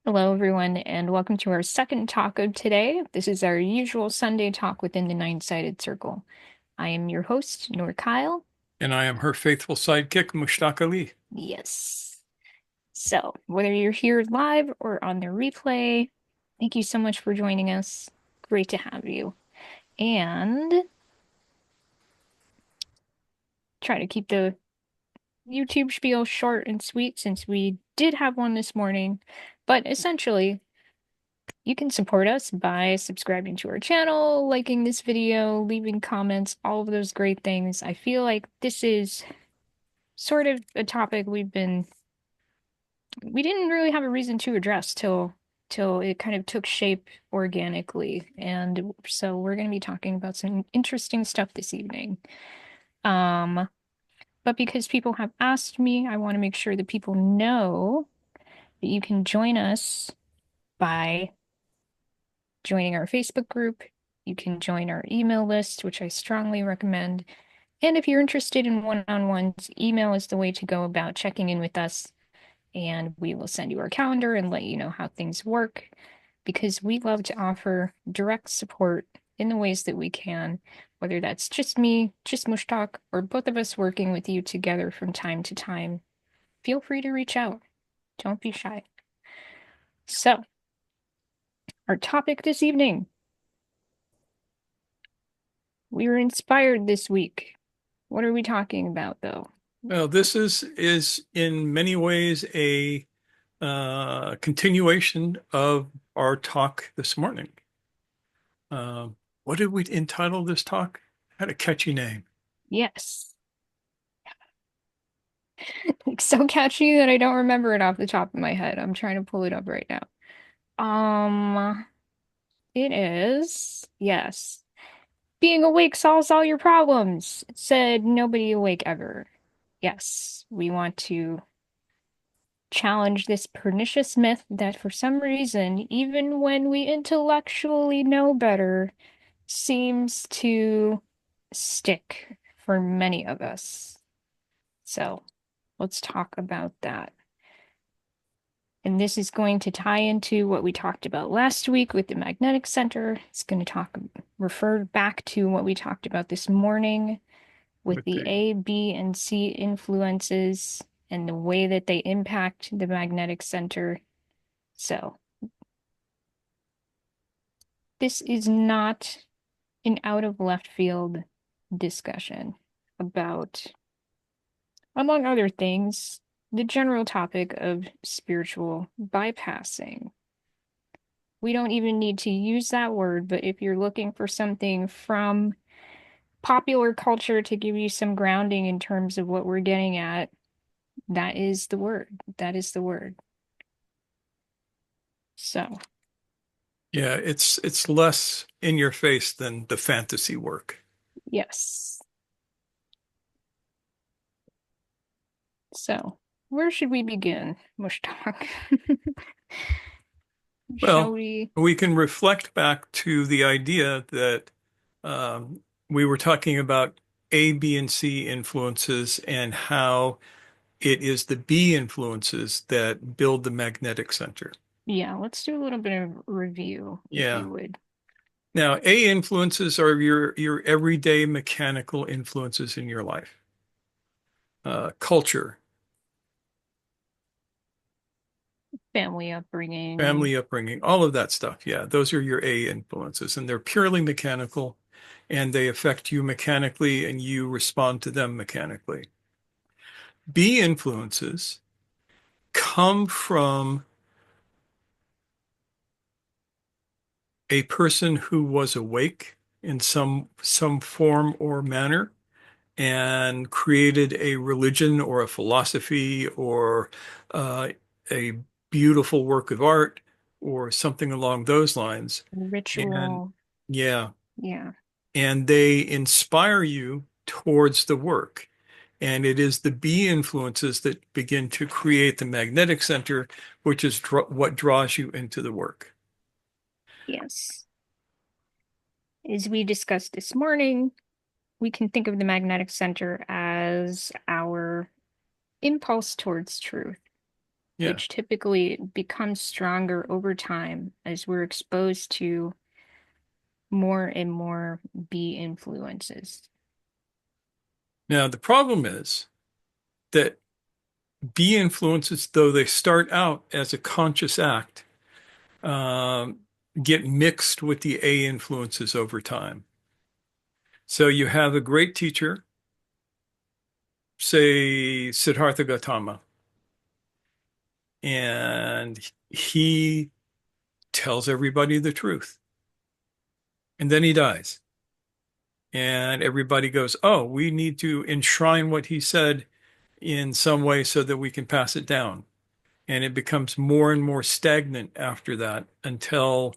Hello, everyone, and welcome to our second talk of today. This is our usual Sunday talk within the Nine-Sided Circle. I am your host, Noor Kyle. And I am her faithful sidekick, Mushtaq Ali. Yes. So, whether you're here live or on the replay, thank you so much for joining us. Great to have you. And try to keep the YouTube spiel short and sweet since we did have one this morning. But essentially, you can support us by subscribing to our channel, liking this video, leaving comments, all of those great things. I feel like this is sort of a topic we didn't really have a reason to address till it kind of took shape organically. And so we're going to be talking about some interesting stuff this evening. Um, but because people have asked me, I want to make sure that people know that you can join us by joining our Facebook group. You can join our email list, which I strongly recommend. And if you're interested in one-on-ones, email is the way to go about checking in with us, and we will send you our calendar and let you know how things work because we love to offer direct support in the ways that we can, whether that's just me, just Mushtaq, or both of us working with you together from time to time. Feel free to reach out. Don't be shy. So, our topic this evening. We were inspired this week. What are we talking about, though? Well, this is in many ways a continuation of our talk this morning. Uh, what did we entitle this talk? Had a catchy name. Yes. It's so catchy that I don't remember it off the top of my head. I'm trying to pull it up right now. It is, yes. Being awake solves all your problems. It said nobody awake ever. Yes, we want to challenge this pernicious myth that for some reason, even when we intellectually know better, seems to stick for many of us. So let's talk about that. And this is going to tie into what we talked about last week with the magnetic center. It's going to refer back to what we talked about this morning with With the the A, B, and C influences and the way that they impact the magnetic center. So this is not an out of left field discussion about, among other things, the general topic of spiritual bypassing. We don't even need to use that word, but if you're looking for something from popular culture to give you some grounding in terms of what we're getting at, that is the word. That is the word. So, Yeah, it's less in your face than the fantasy work. yes. So, where should we begin, Mushtaq? Shall Well, we? we can reflect back to the idea that we were talking about A, B, and C influences and how it is the B influences that build the magnetic center. Yeah, let's do a little bit of review, if Yeah. you would. Now, A influences are your everyday mechanical influences in your life. Culture, Family upbringing. family upbringing, all of that stuff. Yeah, those are your A influences, and they're purely mechanical, and they affect you mechanically, and you respond to them mechanically. B influences come from a person who was awake in some form or manner and created a religion or a philosophy or uh, a beautiful work of art or something along those lines. And Ritual. yeah, Yeah. and they inspire you towards the work. And it is the B influences that begin to create the magnetic center, which is what draws you into the work. Yes. As we discussed this morning, we can think of the magnetic center as our impulse towards truth. Yeah. which typically becomes stronger over time as we're exposed to more and more B influences. Now, the problem is that B influences, though they start out as a conscious act, um, get mixed with the A influences over time. So you have a great teacher, say Siddhartha Gautama, and he tells everybody the truth. And then he dies. And everybody goes, oh, we need to enshrine what he said in some way so that we can pass it down. And it becomes more and more stagnant after that until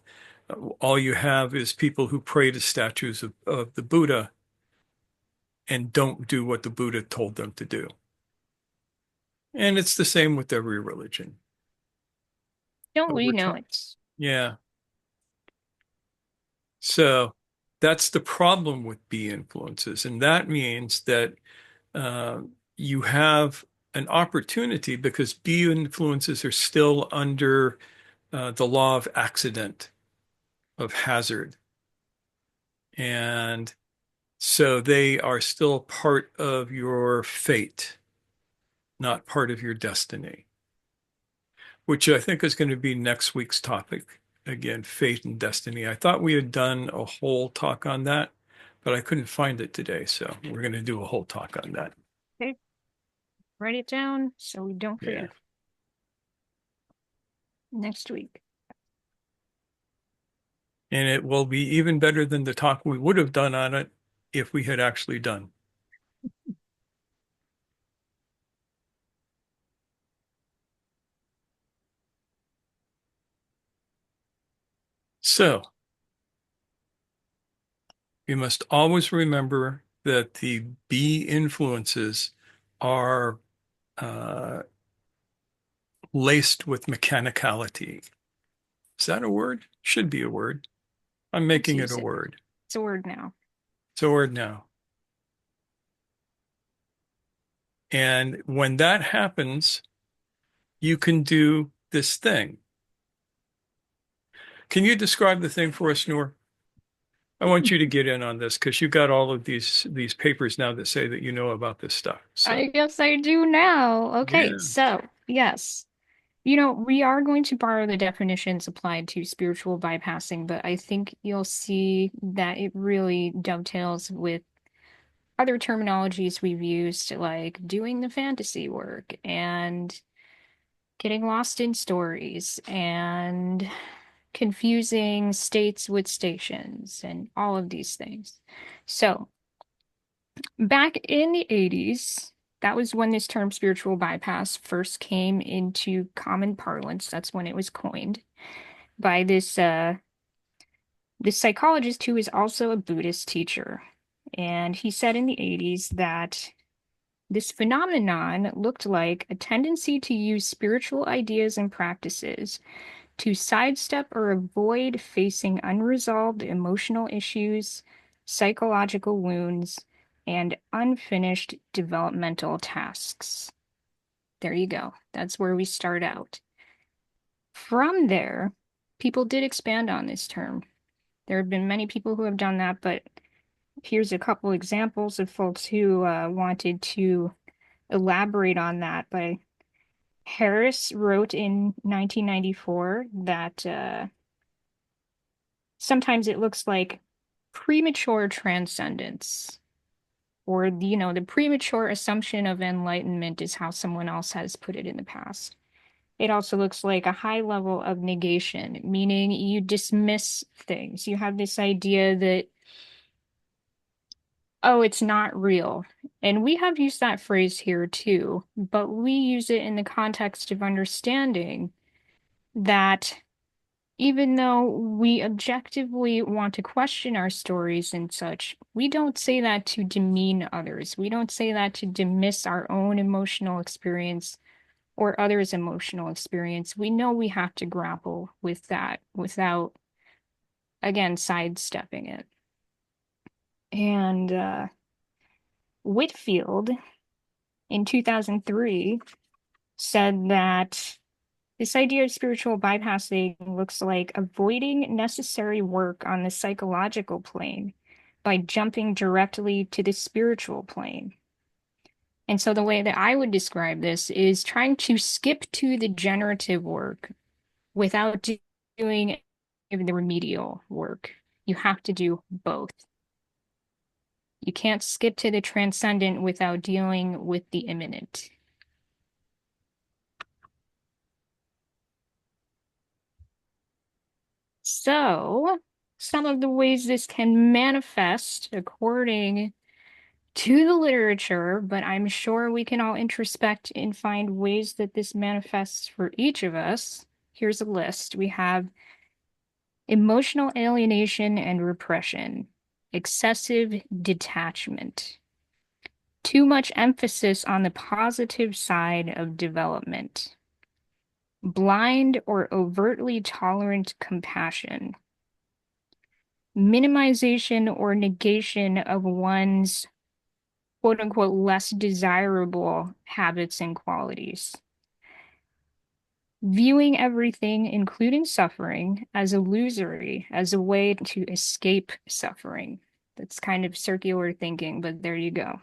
all you have is people who pray to statues of the Buddha and don't do what the Buddha told them to do. And it's the same with every religion Don't we over know time. it? Yeah. So that's the problem with B influences. And that means that uh, you have an opportunity because B influences are still under the law of accident, of hazard. And so they are still part of your fate, not part of your destiny, which I think is going to be next week's topic. Again, fate and destiny. I thought we had done a whole talk on that, but I couldn't find it today. So we're going to do a whole talk on that. Okay, write it down so we don't Yeah. forget next week. And it will be even better than the talk we would have done on it if we had actually done. So we must always remember that the B influences are uh, laced with mechanicality. Is that a word? Should be a word. I'm Let's making it use a it. word. It's a word now. It's a word now. And when that happens, you can do this thing. Can you describe the thing for us, Noor? I want you to get in on this because you got all of these papers now that say that you know about this stuff. So I guess I do now. Okay, yeah, so yes. We are going to borrow the definitions applied to spiritual bypassing, but I think you'll see that it really dovetails with other terminologies we've used, like doing the fantasy work and getting lost in stories and confusing states with stations and all of these things. So, back in the 80s, that was when this term spiritual bypass first came into common parlance. That's when it was coined by this psychologist who is also a Buddhist teacher. And he said in the 80s that this phenomenon looked like a tendency to use spiritual ideas and practices to sidestep or avoid facing unresolved emotional issues, psychological wounds, and unfinished developmental tasks. There you go. That's where we start out. From there, people did expand on this term. There have been many people who have done that, but here's a couple examples of folks who wanted to elaborate on that. But Harris wrote in 1994 that sometimes it looks like premature transcendence, or the premature assumption of enlightenment is how someone else has put it in the past. It also looks like a high level of negation, meaning you dismiss things. You have this idea that, oh, it's not real. And we have used that phrase here too, but we use it in the context of understanding that even though we objectively want to question our stories and such, we don't say that to demean others. We don't say that to dismiss our own emotional experience or others' emotional experience. We know we have to grapple with that without, again, sidestepping it. And Whitfield in 2003 said that. This idea of spiritual bypassing looks like avoiding necessary work on the psychological plane by jumping directly to the spiritual plane. And so the way that I would describe this is trying to skip to the generative work without doing the remedial work. You have to do both. You can't skip to the transcendent without dealing with the imminent. So, some of the ways this can manifest according to the literature, but I'm sure we can all introspect and find ways that this manifests for each of us. Here's a list. We have emotional alienation and repression, excessive detachment, too much emphasis on the positive side of development, blind or overtly tolerant compassion, minimization or negation of one's quote unquote less desirable habits and qualities. Viewing everything, including suffering, as illusory, as a way to escape suffering. That's kind of circular thinking, but there you go.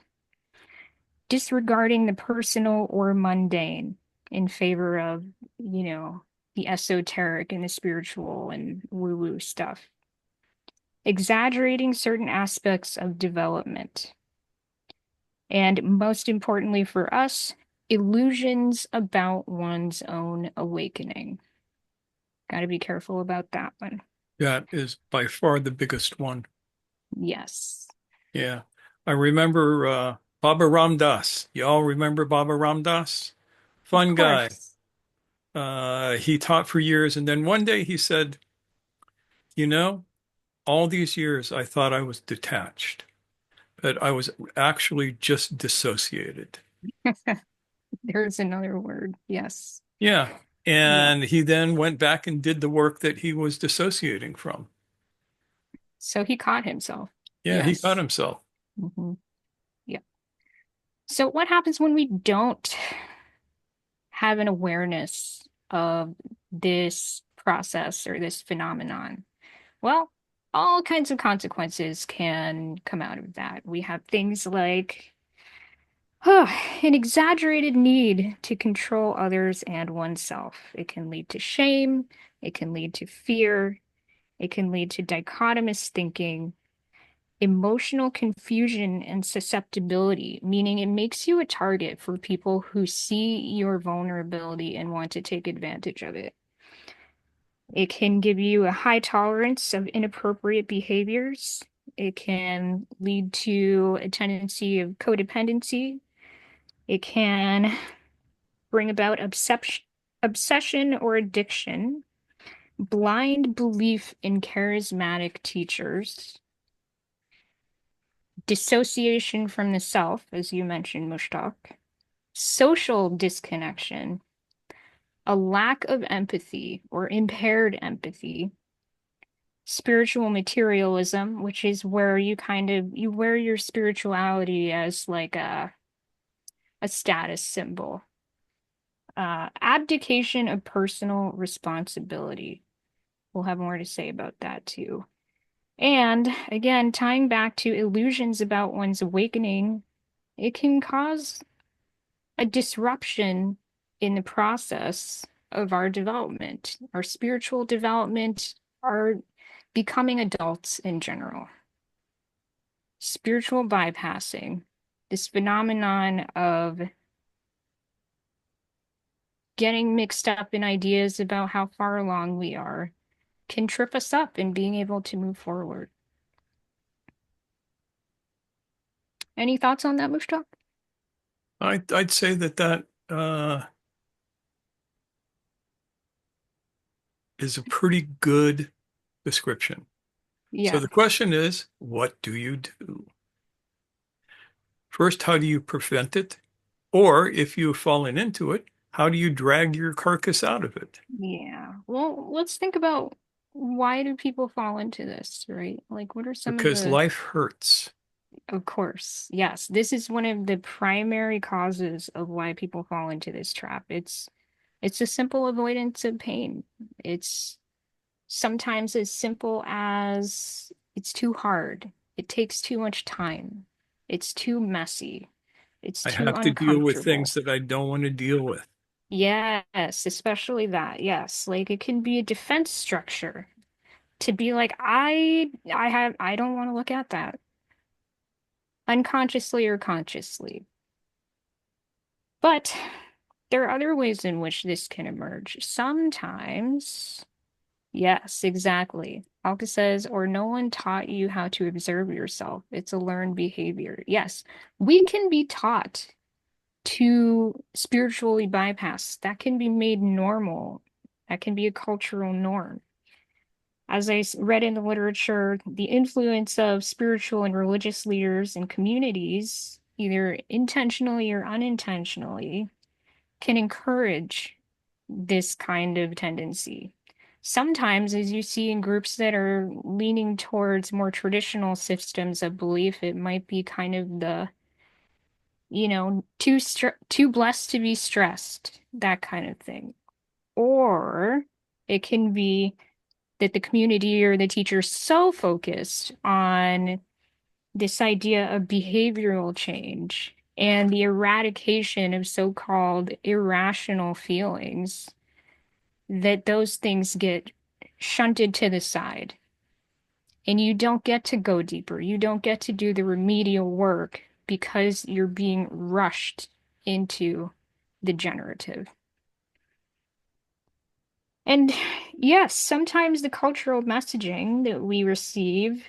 Disregarding the personal or mundane in favor of, the esoteric and the spiritual and woo-woo stuff. Exaggerating certain aspects of development. And most importantly for us, illusions about one's own awakening. Got to be careful about that one. That is by far the biggest one. Yes, Yeah. I remember Baba Ram Dass. You all remember Baba Ram Dass? of Fun guy. course. He taught for years, and then one day he said, you know, all these years I thought I was detached, but I was actually just dissociated. There's another word. Yes. Yeah. Yeah. And he then went back and did the work that he was dissociating from. So he caught himself. Yeah, he caught Yes. himself. Yeah. So what happens when we don't have an awareness of this process or this phenomenon? Well, all kinds of consequences can come out of that. We have things like an exaggerated need to control others and oneself. It can lead to shame, it can lead to fear, it can lead to dichotomous thinking, emotional confusion, and susceptibility, meaning it makes you a target for people who see your vulnerability and want to take advantage of it. It can give you a high tolerance of inappropriate behaviors. It can lead to a tendency of codependency. It can bring about obsession or addiction, blind belief in charismatic teachers, dissociation from the self, as you mentioned, Mushtaq, social disconnection, a lack of empathy or impaired empathy, spiritual materialism, which is where you wear your spirituality as like a status symbol. Abdication of personal responsibility. We'll have more to say about that too. And again, tying back to illusions about one's awakening, it can cause a disruption in the process of our development, our spiritual development, our becoming adults in general. Spiritual bypassing, this phenomenon of getting mixed up in ideas about how far along we are, can trip us up in being able to move forward. Any thoughts on that, Mushtaq? I'd say that is a pretty good description. So Yeah, the question is, what do you do? First, how do you prevent it? Or if you've fallen into it, how do you drag your carcass out of it? yeah. Well, let's think about why do people fall into this, right? Like, what are some of Because the, life hurts. of course, yes, this is one of the primary causes of why people fall into this trap. It's a simple avoidance of pain. It's sometimes as simple as it's too hard. It takes too much time. It's too messy. It's I too have to deal with things uncomfortable. that I don't want to deal with. Yes, especially that. Yes, like it can be a defense structure to be like, I don't want to look at that unconsciously or consciously. But there are other ways in which this can emerge. Sometimes, yes, exactly. Alka says, or no one taught you how to observe yourself. It's a learned behavior. Yes, we can be taught to spiritually bypass. That can be made normal. That can be a cultural norm. As I read in the literature, the influence of spiritual and religious leaders and communities, either intentionally or unintentionally, can encourage this kind of tendency. Sometimes, as you see in groups that are leaning towards more traditional systems of belief, it might be kind of the, too blessed to be stressed, that kind of thing. Or it can be that the community or the teacher is so focused on this idea of behavioral change and the eradication of so-called irrational feelings that those things get shunted to the side. And you don't get to go deeper. You don't get to do the remedial work because you're being rushed into the generative. And yes, sometimes the cultural messaging that we receive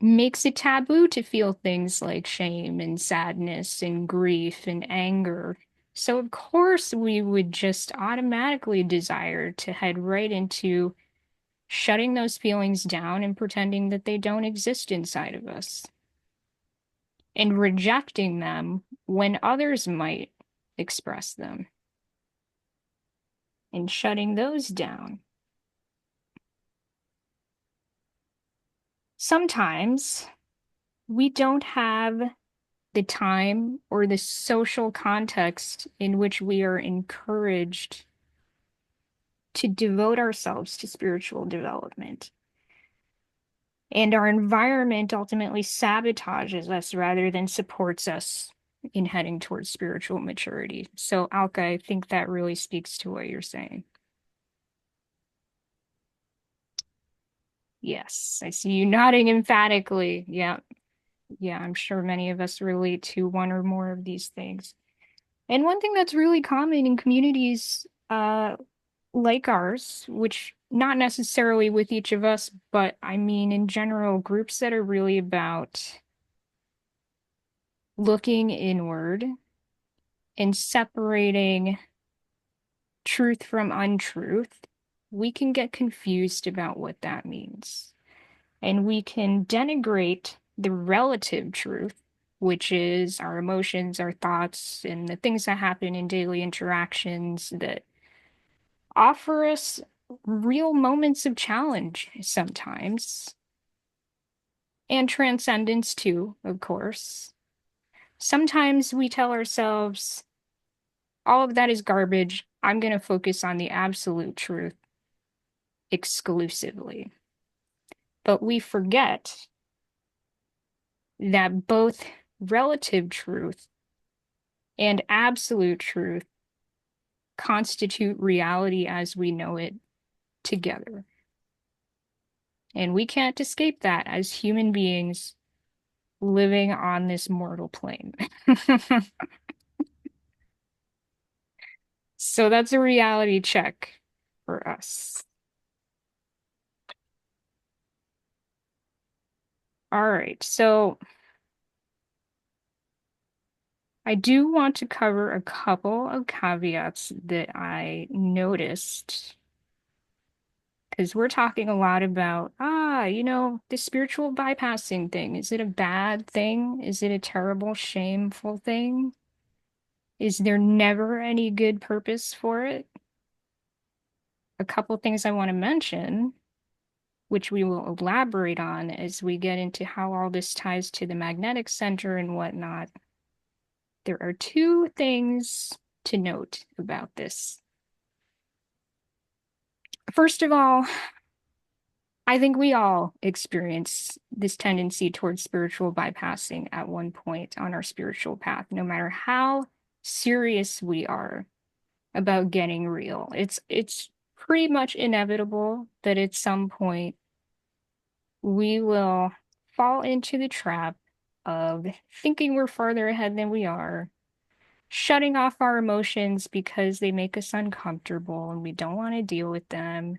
makes it taboo to feel things like shame and sadness and grief and anger. So, of course, we would just automatically desire to head right into shutting those feelings down and pretending that they don't exist inside of us and rejecting them when others might express them and shutting those down. Sometimes we don't have the time or the social context in which we are encouraged to devote ourselves to spiritual development. And our environment ultimately sabotages us rather than supports us in heading towards spiritual maturity. So, Alka, I think that really speaks to what you're saying. Yes, I see you nodding emphatically. Yeah, yeah, I'm sure many of us relate to one or more of these things. And one thing that's really common in communities like ours, which not necessarily with each of us, but I mean in general, groups that are really about looking inward and separating truth from untruth, we can get confused about what that means. And we can denigrate the relative truth, which is our emotions, our thoughts, and the things that happen in daily interactions that offer us real moments of challenge sometimes, and transcendence too, of course. Sometimes we tell ourselves, all of that is garbage. I'm going to focus on the absolute truth exclusively. But we forget that both relative truth and absolute truth constitute reality as we know it together. And we can't escape that as human beings living on this mortal plane. So that's a reality check for us. All right, so I do want to cover a couple of caveats that I noticed because we're talking a lot about, the spiritual bypassing thing. Is it a bad thing? Is it a terrible, shameful thing? Is there never any good purpose for it? A couple things I want to mention, which we will elaborate on as we get into how all this ties to the magnetic center and whatnot. There are two things. to note about this. First of all, I think we all experience this tendency towards spiritual bypassing at one point on our spiritual path, no matter how serious we are about getting real. It's pretty much inevitable that at some point we will fall into the trap of thinking we're farther ahead than we are, shutting off our emotions because they make us uncomfortable and we don't want to deal with them,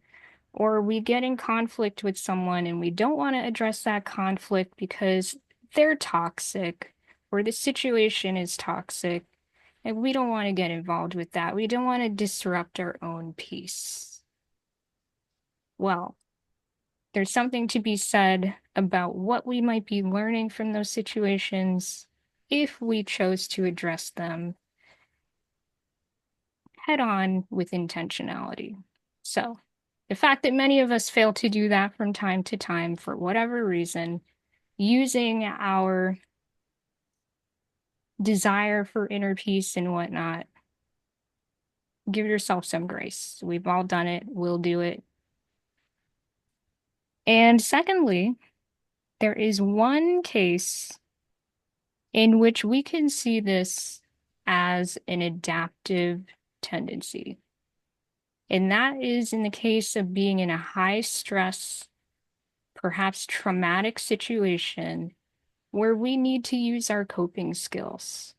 or we get in conflict with someone and we don't want to address that conflict because they're toxic or the situation is toxic and we don't want to get involved with that. We don't want to disrupt our own peace. Well, there's something to be said about what we might be learning from those situations if we chose to address them head on with intentionality. So, the fact that many of us fail to do that from time to time for whatever reason, using our desire for inner peace and whatnot, give yourself some grace. We've all done it, we'll do it. And secondly, there is one case in which we can see this as an adaptive tendency. And that is in the case of being in a high stress, perhaps traumatic situation where we need to use our coping skills.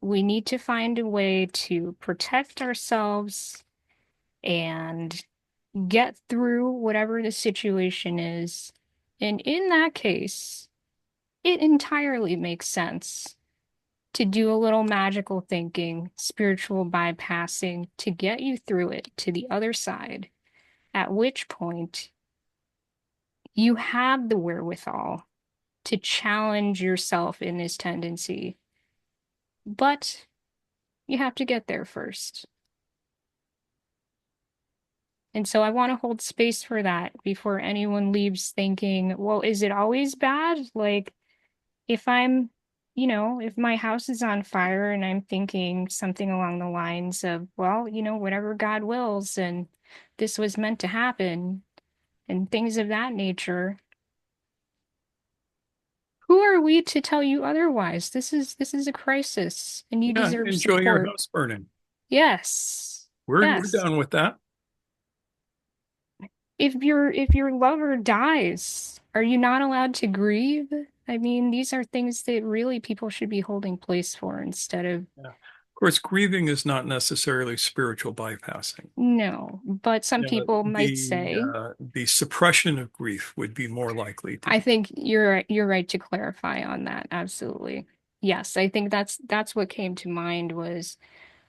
We need to find a way to protect ourselves and get through whatever the situation is. And in that case, it entirely makes sense to do a little magical thinking, spiritual bypassing to get you through it to the other side, at which point you have the wherewithal to challenge yourself in this tendency. But you have to get there first. And so I want to hold space for that before anyone leaves thinking, well, is it always bad? Like, if I'm, if my house is on fire and I'm thinking something along the lines of, well, whatever God wills and this was meant to happen and things of that nature, who are we to tell you otherwise? This is a crisis and you Yeah, deserve enjoy your support. house burning. Yes. We're Yes. down with that. If your lover dies, are you not allowed to grieve? I mean, these are things that really people should be holding place for instead of Yeah. Of course, grieving is not necessarily spiritual bypassing. no. But some Yeah, people might say, the suppression of grief would be more likely to I be. think you're right to clarify on that. Absolutely. Yes, I think that's what came to mind was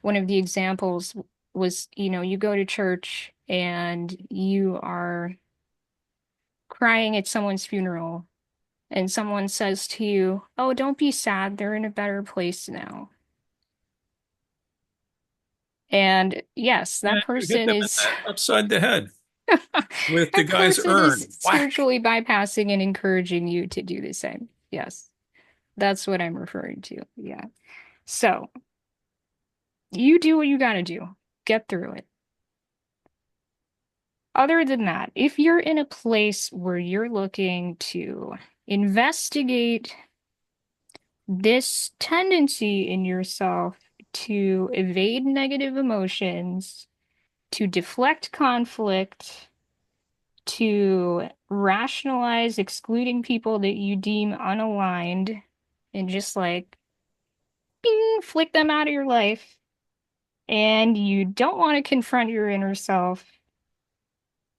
one of the examples was, you go to church and you are crying at someone's funeral and someone says to you, "Oh, don't be sad, they're in a better place now." And yes, that And you hit person them in is the upside the head with the that guy's person is urn. Whack. spiritually bypassing and encouraging you to do the same. Yes, that's what I'm referring to. Yeah. So you do what you gotta do. Get through it. Other than that, if you're in a place where you're looking to investigate this tendency in yourself to evade negative emotions, to deflect conflict, to rationalize excluding people that you deem unaligned, and just like bing, flick them out of your life, and you don't want to confront your inner self,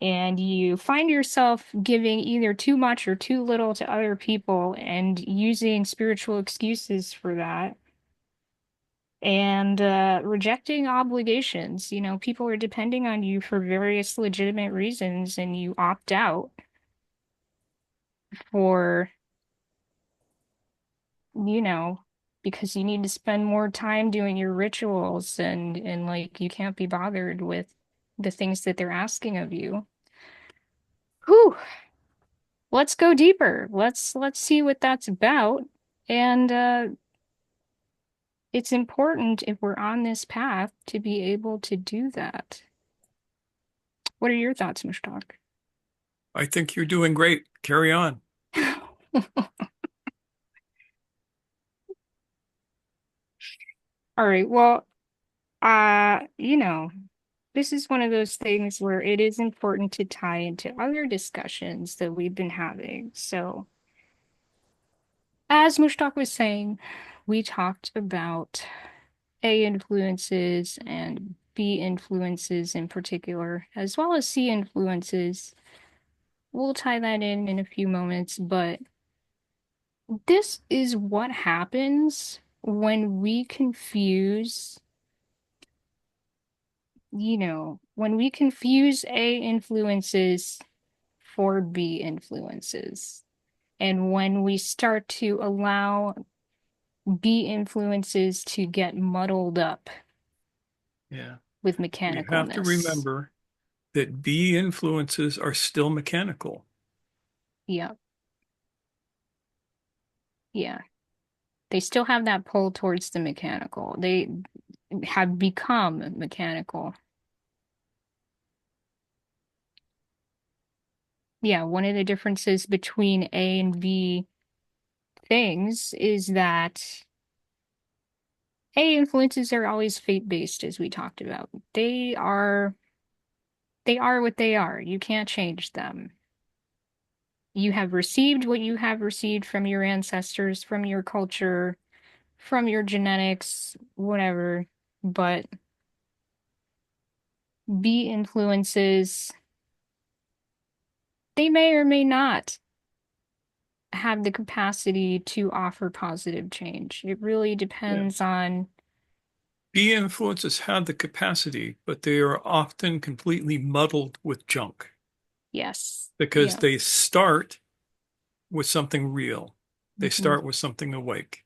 and you find yourself giving either too much or too little to other people and using spiritual excuses for that and rejecting obligations. People are depending on you for various legitimate reasons, and you opt out for, you know, because you need to spend more time doing your rituals and like you can't be bothered with the things that they're asking of you. Whew, let's go deeper. Let's see what that's about. And it's important if we're on this path to be able to do that. What are your thoughts, Mushtaq? I think you're doing great. Carry on. All right. Well, you know, this is one of those things where it is important to tie into other discussions that we've been having. So, as Mushtaq was saying, we talked about A influences and B influences in particular, as well as C influences. We'll tie that in a few moments, but this is what happens when we confuse, when we confuse A influences for B influences. And when we start to allow B influences to get muddled up Yeah. with We have to mechanicalness. remember that B influences are still mechanical. Yeah, yeah. They still have that pull towards the mechanical. They have become mechanical. Yeah, one of the differences between A and B things is that A influences are always fate-based, as we talked about. They are what they are. You can't change them. You have received what you have received from your ancestors, from your culture, from your genetics, whatever. But B influences, they may or may not have the capacity to offer positive change. It really Yeah. depends on, B influences have the capacity, but they are often completely muddled with junk yes. because Yeah. they start with something real. They Hmm. start with something awake.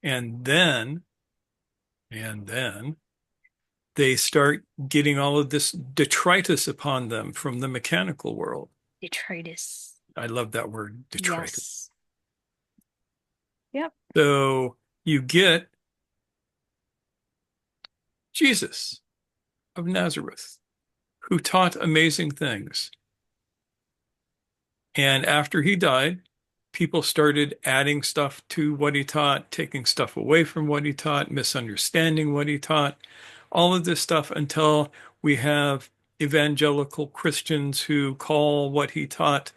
And then they start getting all of this detritus upon them from the mechanical world. Detritus. I love that word, detritus. Yes. Yep. So you get Jesus of Nazareth, who taught amazing things. And after he died, people started adding stuff to what he taught, taking stuff away from what he taught, misunderstanding what he taught, all of this stuff until we have evangelical Christians who call what he taught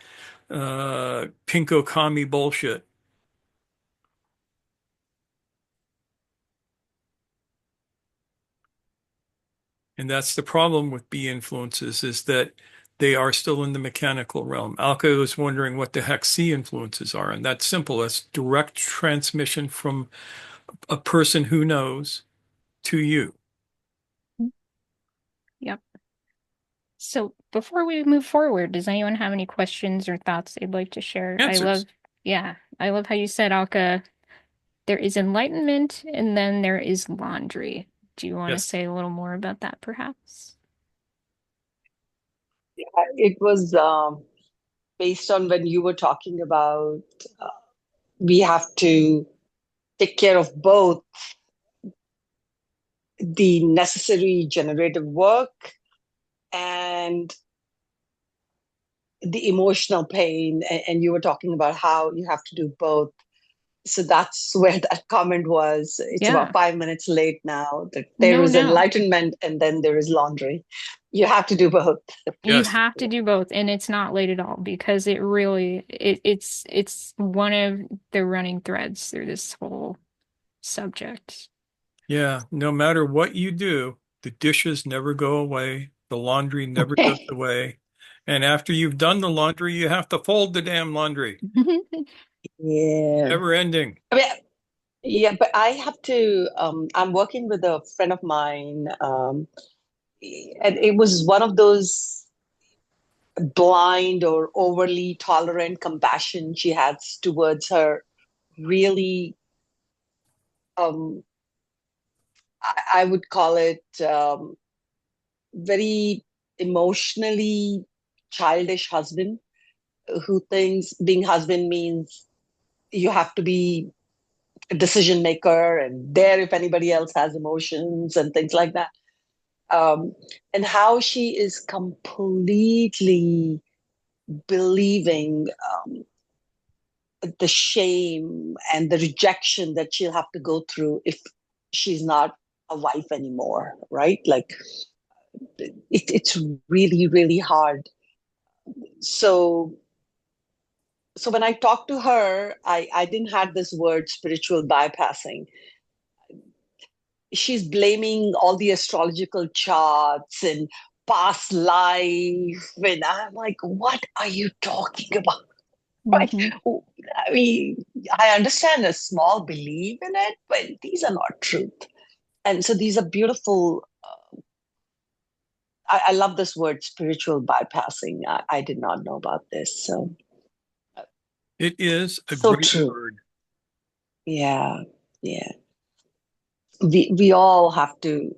pinko commie bullshit. And that's the problem with B influences is that they are still in the mechanical realm. Alka was wondering what the heck C influences are, and that's simple. That's direct transmission from a person who knows to you. Yep. So before we move forward, does anyone have any questions or thoughts they'd like to share? Answers. Yeah, I love how you said, Alka, there is enlightenment and then there is laundry. Do you want to Yes. say a little more about that, perhaps? It was based on when you were talking about uh, we have to take care of both the necessary generative work and the emotional pain. And you were talking about how you have to do both. So that's where that comment was. It's about Yeah. 5 minutes late now that there No, is no. enlightenment and then there is laundry. You have to do both. You Yes. have to do both, and it's not late at all because it really it's one of the running threads through this whole subject. Yeah. No matter what you do, the dishes never go away. The laundry never goes away. And after you've done the laundry, you have to fold the damn laundry. Yeah. Never ending. I mean, yeah, but I have to. I'm working with a friend of mine, and it was one of those blind or overly tolerant compassion she has towards her really, um, I would call it very emotionally childish husband who thinks being husband means you have to be decision maker and there if anybody else has emotions and things like that. Um, and how she is completely believing the shame and the rejection that she'll have to go through if she's not a wife anymore, right? Like it's really, really hard. So so when I talked to her, I didn't have this word spiritual bypassing. She's blaming all the astrological charts and past life. And I'm like, what are you talking about? Right? Hmm. I mean, I understand a small belief in it, but these are not truth. And so these are beautiful. I love this word, spiritual bypassing. I did not know about this. So, It is a so great true. word. Yeah. Yeah. We all have to,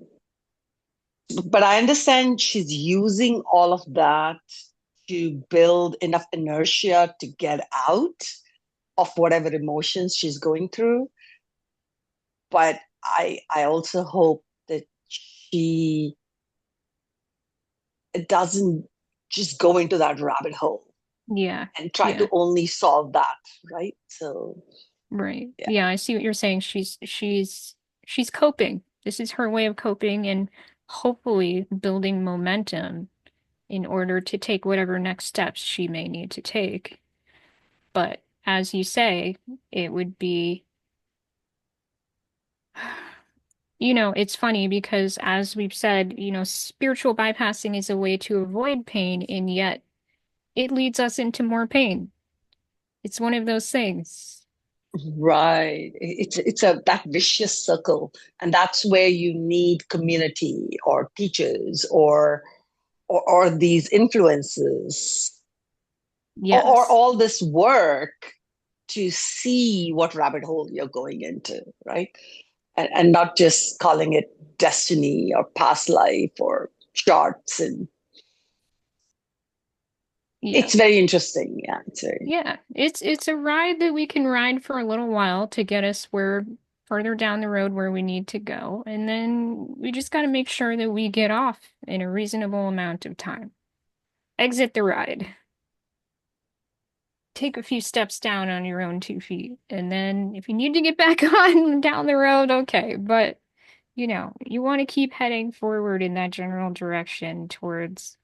but I understand she's using all of that to build enough inertia to get out of whatever emotions she's going through. But I also hope that she doesn't just go into that rabbit hole Yeah. and try Yeah. to only solve that, right? So Right. yeah. Yeah, I see what you're saying. She's coping. This is her way of coping and hopefully building momentum in order to take whatever next steps she may need to take. But as you say, it would be, it's funny because as we've said, spiritual bypassing is a way to avoid pain, and yet it leads us into more pain. It's one of those things. Right. It's a that vicious circle. And that's where you need community or teachers or these influences or Yes. all this work to see what rabbit hole you're going into, right? And not just calling it destiny or past life or charts. And Yeah. it's very interesting. Yeah, it's very. Yeah, it's a ride that we can ride for a little while to get us where further down the road where we need to go, and then we just got to make sure that we get off in a reasonable amount of time. Exit the ride. Take a few steps down on your own 2 feet, and then if you need to get back on down the road, okay. But you want to keep heading forward in that general direction towards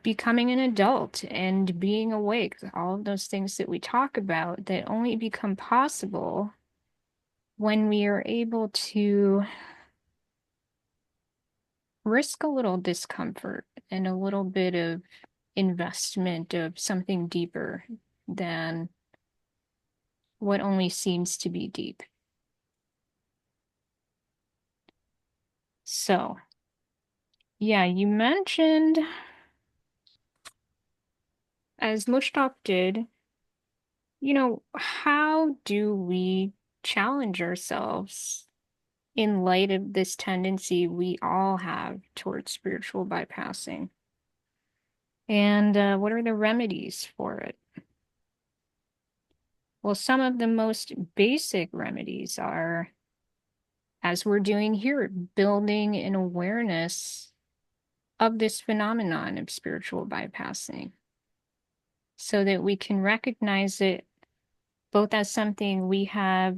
becoming an adult and being awake, all of those things that we talk about that only become possible when we are able to risk a little discomfort and a little bit of investment of something deeper than what only seems to be deep. So, yeah, you mentioned, as Mushtaq did, how do we challenge ourselves in light of this tendency we all have towards spiritual bypassing? And what are the remedies for it? Well, some of the most basic remedies are, as we're doing here, building an awareness of this phenomenon of spiritual bypassing so that we can recognize it both as something we have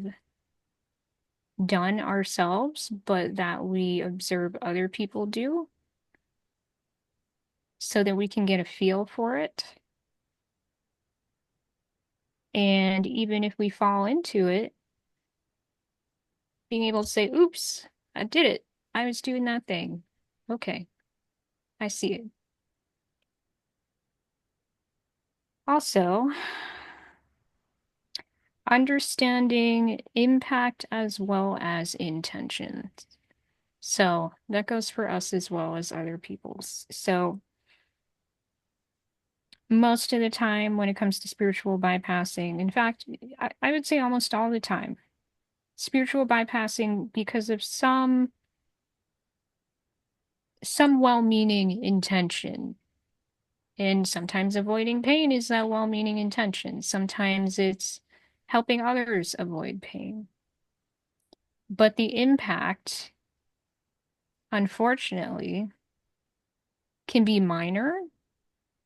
done ourselves, but that we observe other people do so that we can get a feel for it. And even if we fall into it, being able to say, oops, I did it. I was doing that thing. Okay, I see it. Also, understanding impact as well as intentions. So that goes for us as well as other people's. So most of the time when it comes to spiritual bypassing, in fact, I would say almost all the time, spiritual bypassing because of some well-meaning intention. And sometimes avoiding pain is that well-meaning intention. Sometimes it's helping others avoid pain. But the impact, unfortunately, can be minor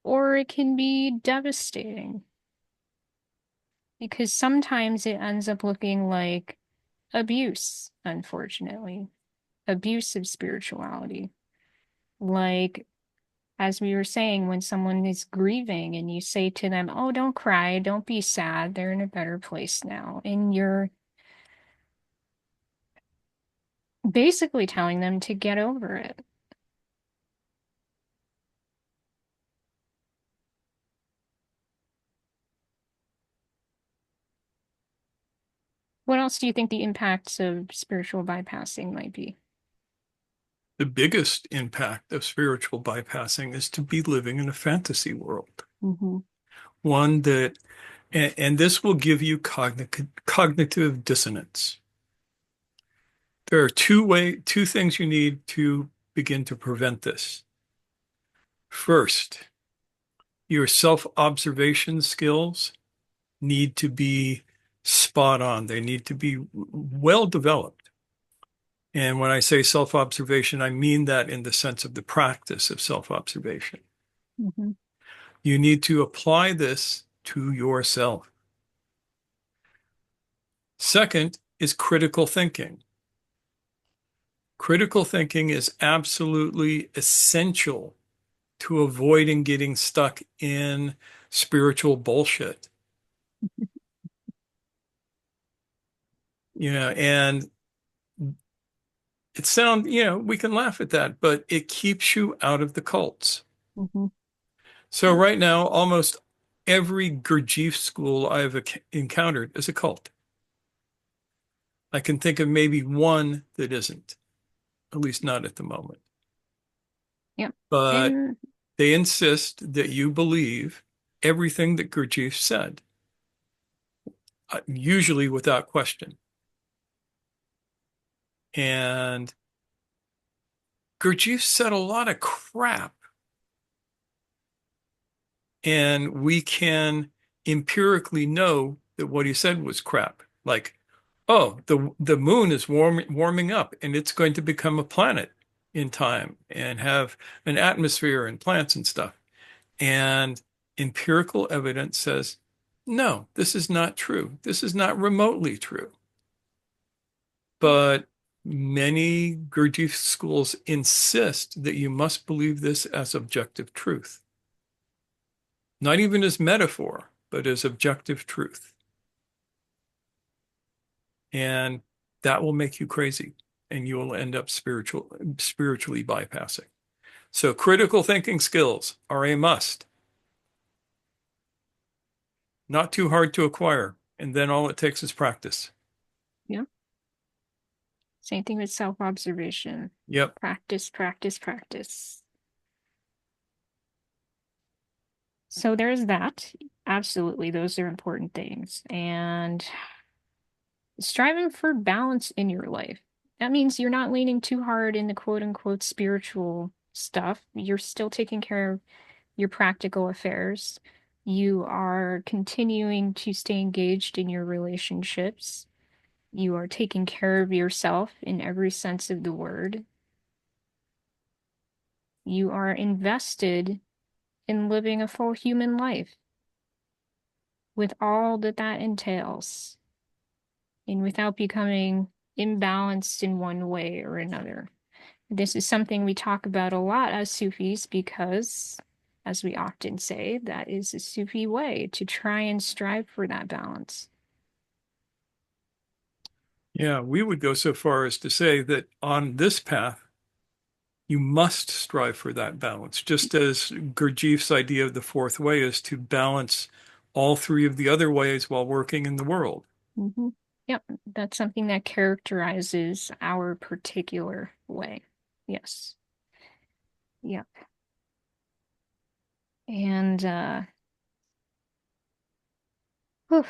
or it can be devastating because sometimes it ends up looking like abuse, unfortunately, abuse of spirituality. Like, as we were saying, when someone is grieving and you say to them, oh, don't cry, don't be sad, they're in a better place now. And you're basically telling them to get over it. What else do you think the impacts of spiritual bypassing might be? The biggest impact of spiritual bypassing is to be living in a fantasy world. Mm-hmm. One that, and this will give you cognitive dissonance. There are two things you need to begin to prevent this. First, your self-observation skills need to be spot on. They need to be well developed. And when I say self-observation, I mean that in the sense of the practice of self-observation. Mm-hmm. You need to apply this to yourself. Second is critical thinking. Critical thinking is absolutely essential to avoiding getting stuck in spiritual bullshit. And we can laugh at that, but it keeps you out of the cults. Mm-hmm. So right now, almost every Gurdjieff school I've encountered is a cult. I can think of maybe one that isn't, at least not at the moment. Yep. But And they insist that you believe everything that Gurdjieff said, usually without question. And Gurdjieff said a lot of crap, and we can empirically know that what he said was crap. Like, oh, the moon is warming up, and it's going to become a planet in time and have an atmosphere and plants and stuff. And empirical evidence says, no, this is not true. This is not remotely true. But many Gurdjieff schools insist that you must believe this as objective truth, not even as metaphor, but as objective truth. And that will make you crazy, and you will end up spiritually bypassing. So critical thinking skills are a must, not too hard to acquire. And then all it takes is practice. yeah, same thing with self-observation. Yep. Practice, practice, practice. So there's that. Absolutely, those are important things. And striving for balance in your life. That means you're not leaning too hard in the quote unquote spiritual stuff. You're still taking care of your practical affairs. You are continuing to stay engaged in your relationships. You are taking care of yourself in every sense of the word. You are invested in living a full human life with all that that entails and without becoming imbalanced in one way or another. This is something we talk about a lot as Sufis because, as we often say, that is a Sufi way to try and strive for that balance. Yeah, we would go so far as to say that on this path, you must strive for that balance, just as Gurdjieff's idea of the fourth way is to balance all three of the other ways while working in the world. Mm-hmm. Yep, that's something that characterizes our particular way. Yes. Yep. And whew,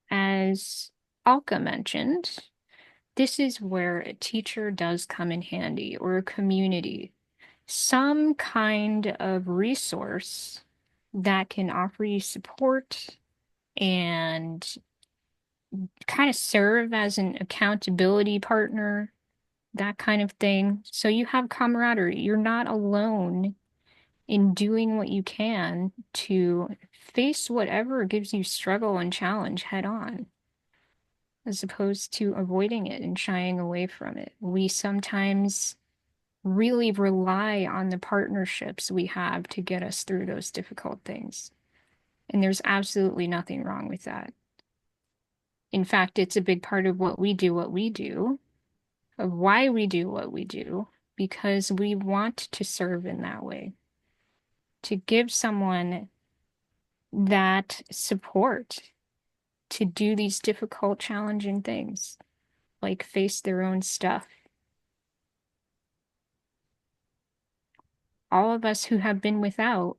as Alka mentioned, this is where a teacher does come in handy, or a community, some kind of resource that can offer you support and kind of serve as an accountability partner, that kind of thing. So you have camaraderie. You're not alone in doing what you can to face whatever gives you struggle and challenge head on, as opposed to avoiding it and shying away from it. We sometimes really rely on the partnerships we have to get us through those difficult things. And there's absolutely nothing wrong with that. In fact, it's a big part of what we do, of why we do what we do, because we want to serve in that way, to give someone that support to do these difficult, challenging things, like face their own stuff. All of us who have been without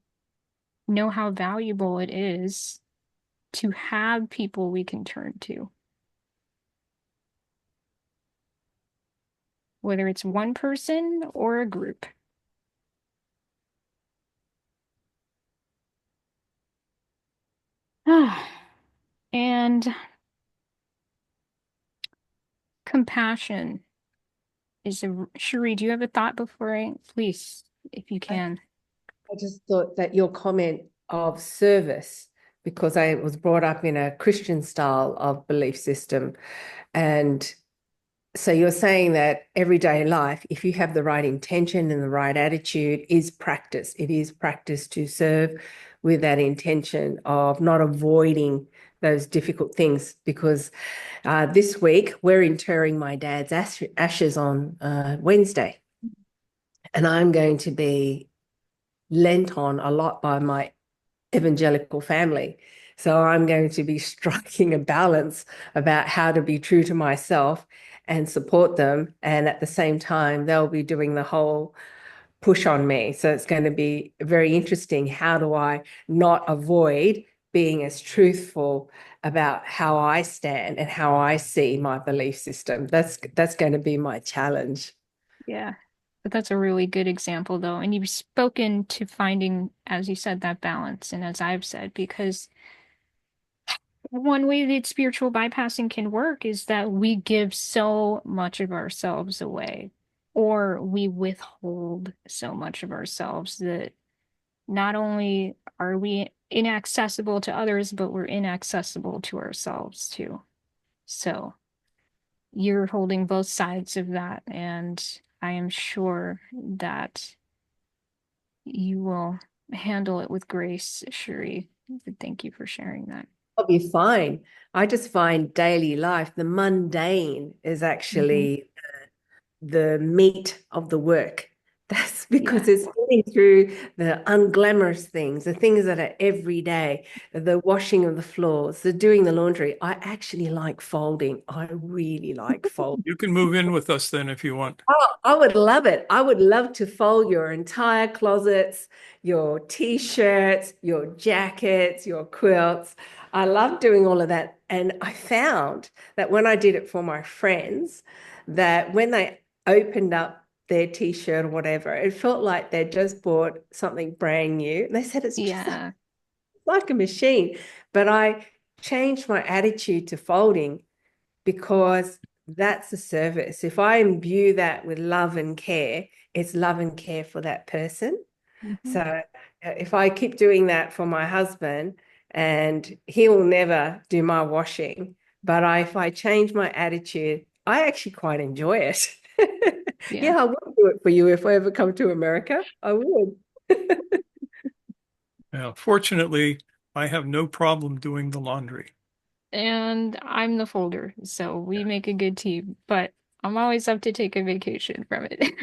know how valuable it is to have people we can turn to, whether it's one person or a group. And compassion is a Cherie, do you have a thought before I please, if you I, can? I just thought that your comment of service, because I was brought up in a Christian style of belief system. And so you're saying that everyday life, if you have the right intention and the right attitude, is practice. It is practice to serve with that intention of not avoiding those difficult things. Because this week we're interring my dad's ashes on Wednesday. And I'm going to be lent on a lot by my evangelical family. So I'm going to be striking a balance about how to be true to myself and support them. And at the same time, they'll be doing the whole push on me. So it's going to be very interesting. How do I not avoid being as truthful about how I stand and how I see my belief system? That's going to be my challenge. Yeah. But that's a really good example, though. And you've spoken to finding, as you said, that balance. And as I've said, because one way that spiritual bypassing can work is that we give so much of ourselves away, or we withhold so much of ourselves that not only are we inaccessible to others, but we're inaccessible to ourselves too. So you're holding both sides of that, and I am sure that you will handle it with grace, Cherie. Thank you for sharing that. I'll be fine. I just find daily life, the mundane is Mhm. actually the meat of the work. That's Yeah. because it's getting through the unglamorous things, the things that are every day, the washing of the floors, the doing the laundry. I actually like folding. I really like folding. You can move in with us then if you want. Oh, I would love it. I would love to fold your entire closets, your t-shirts, your jackets, your quilts. I love doing all of that. And I found that when I did it for my friends, that when they opened up their t-shirt or whatever, it felt like they'd just bought something brand new. And they said it's just Yeah. like a machine. But I changed my attitude to folding because that's a service. If I imbue that with love and care, it's love and care for that person. Mhm. So if I keep doing that for my husband, and he will never do my washing, but if I change my attitude, I actually quite enjoy it. Yeah. Yeah, I would do it for you if I ever come to America. I would. Now, fortunately, I have no problem doing the laundry. And I'm the folder, so we make a good team, but I'm always up to take a vacation from it.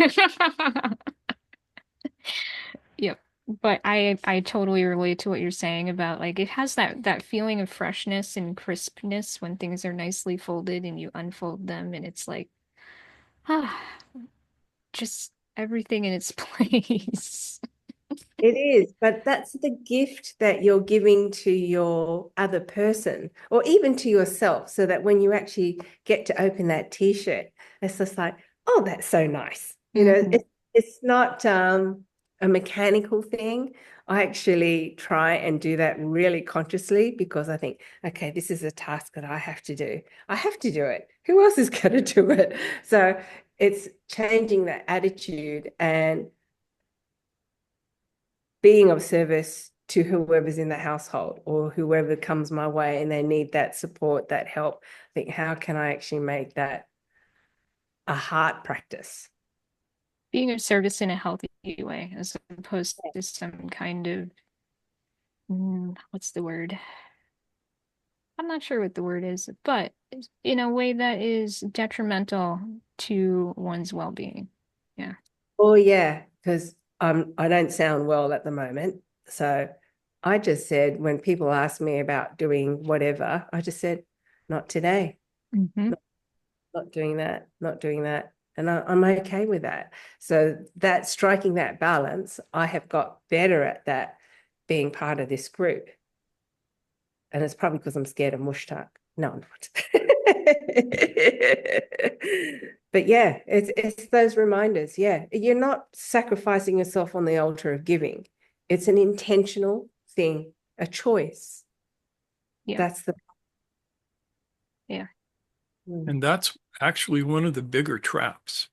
Yep. But I totally relate to what you're saying about like it has that feeling of freshness and crispness when things are nicely folded and you unfold them and it's like ah, just everything in its place. It is, but that's the gift that you're giving to your other person or even to yourself, so that when you actually get to open that t-shirt, it's just like, oh, that's so nice. Hmm. It's not a mechanical thing. I actually try and do that really consciously because I think, okay, this is a task that I have to do. I have to do it. Who else is going to do it? So it's changing that attitude and being of service to whoever's in the household or whoever comes my way and they need that support, that help. I think, how can I actually make that a heart practice? Being of service in a healthy way, as opposed to some kind of, what's the word? I'm not sure what the word is, but in a way that is detrimental to one's well-being. Yeah. Oh yeah, because I don't sound well at the moment. So I just said when people ask me about doing whatever, I just said, not today, Hmm. not doing that, not doing that. And I'm okay with that. So that striking that balance, I have got better at that being part of this group. And it's probably because I'm scared of mushtaq. No, I'm not. But yeah, it's those reminders. Yeah, you're not sacrificing yourself on the altar of giving. It's an intentional thing, a choice. Yeah. That's the. Yeah. Mm, And that's actually one of the bigger traps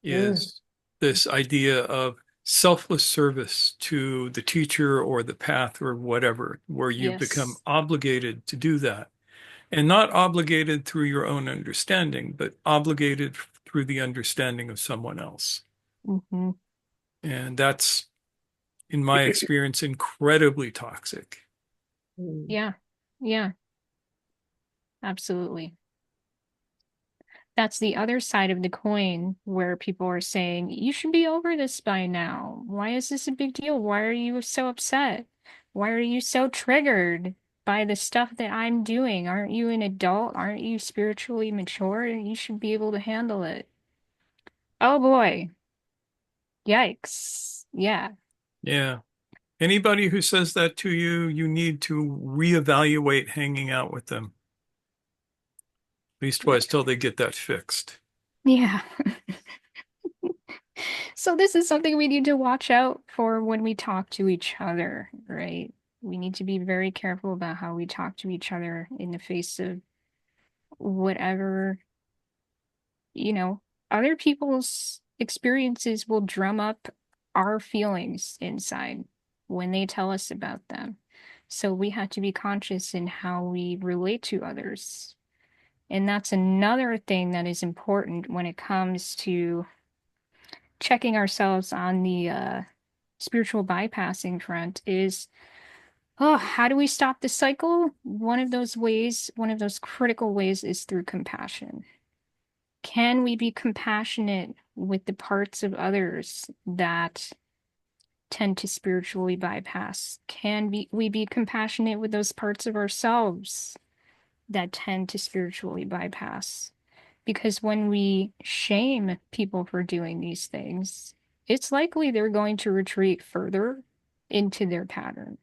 mm, is this idea of selfless service to the teacher or the path or whatever, where you become Yes. obligated to do that. And not obligated through your own understanding, but obligated through the understanding of someone else. Hmm. And that's, in my experience, incredibly toxic. mm. Yeah. Yeah. Absolutely. That's the other side of the coin where people are saying, you should be over this by now. Why is this a big deal? Why are you so upset? Why are you so triggered by the stuff that I'm doing? Aren't you an adult? Aren't you spiritually mature? You should be able to handle it. Oh boy. Yikes. Yeah. Yeah. Anybody who says that to you, you need to reevaluate hanging out with them, leastwise till they get that fixed. Yeah. So this is something we need to watch out for when we talk to each other, right? We need to be very careful about how we talk to each other in the face of whatever, you know, other people's experiences will drum up our feelings inside when they tell us about them. So we have to be conscious in how we relate to others. And that's another thing that is important when it comes to checking ourselves on the spiritual bypassing front is, oh, how do we stop the cycle? One of those ways, one of those critical ways is through compassion. Can we be compassionate with the parts of others that tend to spiritually bypass? We be compassionate with those parts of ourselves that tend to spiritually bypass? Because when we shame people for doing these things, it's likely they're going to retreat further into their pattern.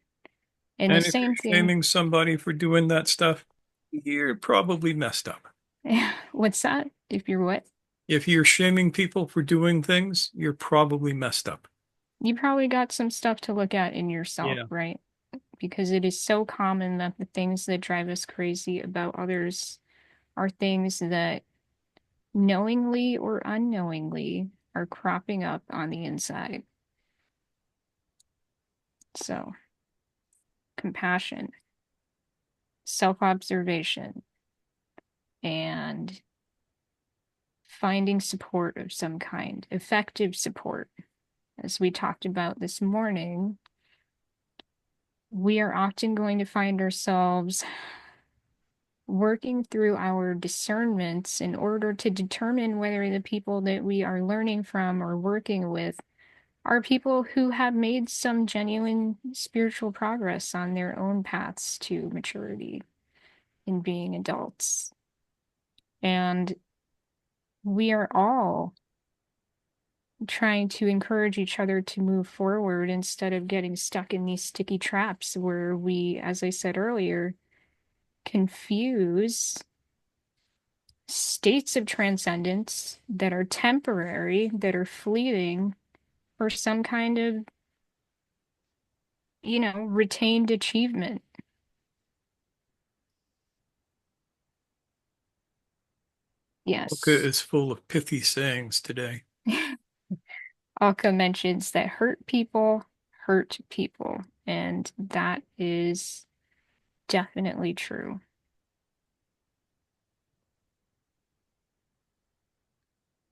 And the And if you're same thing, shaming somebody for doing that stuff, you're probably messed up. what's that? If you're what? If you're shaming people for doing things, you're probably messed up. You probably got some stuff to look at in yourself, Yeah. right? Because it is so common that the things that drive us crazy about others are things that knowingly or unknowingly are cropping up on the inside. So, compassion, self-observation, and finding support of some kind, effective support. As we talked about this morning, we are often going to find ourselves working through our discernments in order to determine whether the people that we are learning from or working with are people who have made some genuine spiritual progress on their own paths to maturity in being adults. And we are all trying to encourage each other to move forward instead of getting stuck in these sticky traps where we, as I said earlier, confuse states of transcendence that are temporary, that are fleeting, for some kind of, retained achievement. Book Yes. is full of pithy sayings today. Alka mentions that hurt people, and that is definitely true.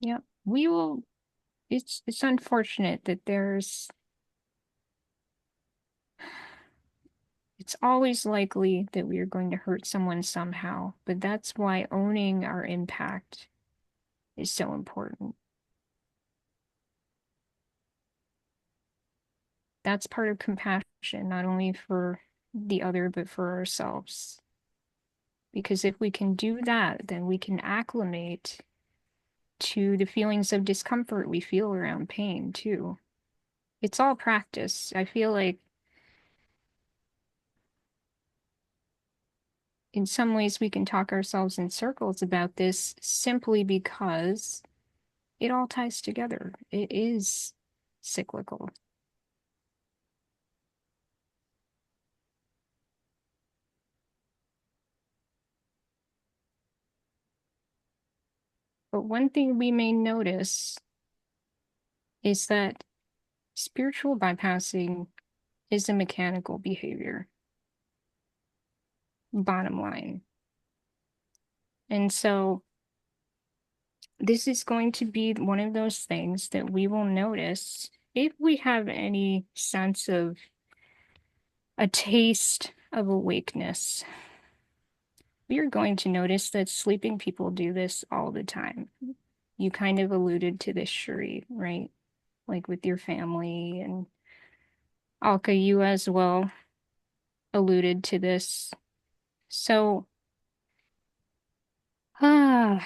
Yep. We will it's unfortunate that it's always likely that we are going to hurt someone somehow, but that's why owning our impact is so important. That's part of compassion, not only for the other, but for ourselves. Because if we can do that, then we can acclimate to the feelings of discomfort we feel around pain too. It's all practice. I feel like in some ways we can talk ourselves in circles about this simply because it all ties together. It is cyclical. But one thing we may notice is that spiritual bypassing is a mechanical behavior, bottom line. And so this is going to be one of those things that we will notice if we have any sense of a taste of awakeness. We are going to notice that sleeping people do this all the time. You kind of alluded to this, Shuri, right? Like with your family, and Alka, you as well alluded to this. So, ah,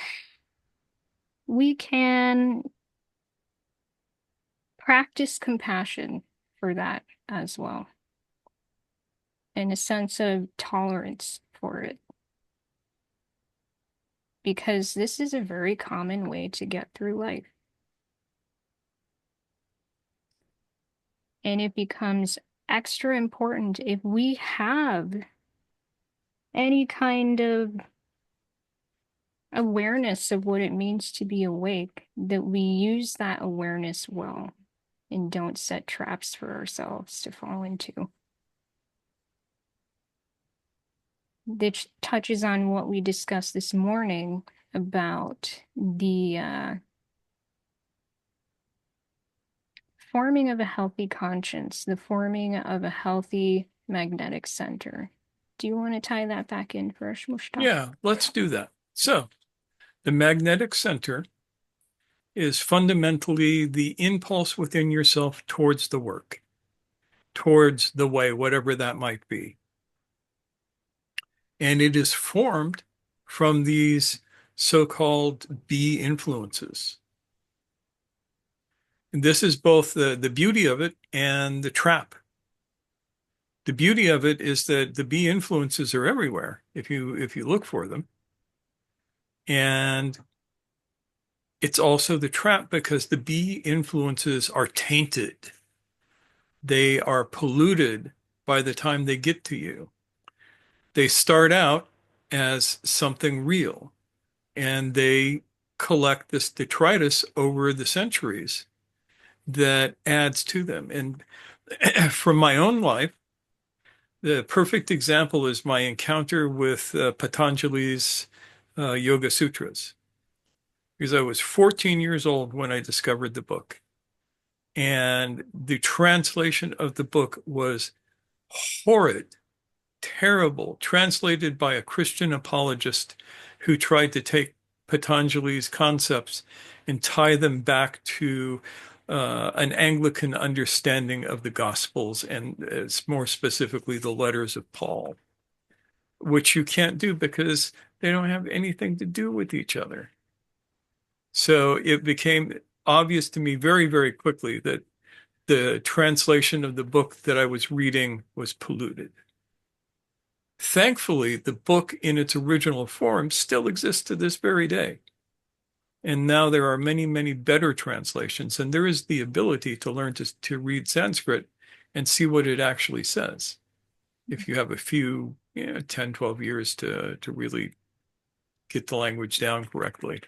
we can practice compassion for that as well, and a sense of tolerance for it, because this is a very common way to get through life. And it becomes extra important if we have any kind of awareness of what it means to be awake, that we use that awareness well and don't set traps for ourselves to fall into. That touches on what we discussed this morning about the forming of a healthy conscience, the forming of a healthy magnetic center. Do you want to tie that back in for us, Mushtaq? Yeah, let's do that. So, the magnetic center is fundamentally the impulse within yourself towards the work, towards the way, whatever that might be. And it is formed from these so-called B influences. And this is both the beauty of it and the trap. The beauty of it is that the B influences are everywhere if you look for them. And it's also the trap because the B influences are tainted. They are polluted by the time they get to you. They start out as something real and they collect this detritus over the centuries that adds to them. And from my own life, the perfect example is my encounter with Patanjali's Yoga Sutras, because I was 14 years old when I discovered the book. And the translation of the book was horrid, terrible, translated by a Christian apologist who tried to take Patanjali's concepts and tie them back to an Anglican understanding of the Gospels, and more specifically the letters of Paul, which you can't do because they don't have anything to do with each other. So it became obvious to me very, very quickly that the translation of the book that I was reading was polluted. Thankfully, the book in its original form still exists to this very day. And now there are many, many better translations, and there is the ability to learn to read Sanskrit and see what it actually says if you have a few, 10, 12 years to really get the language down correctly.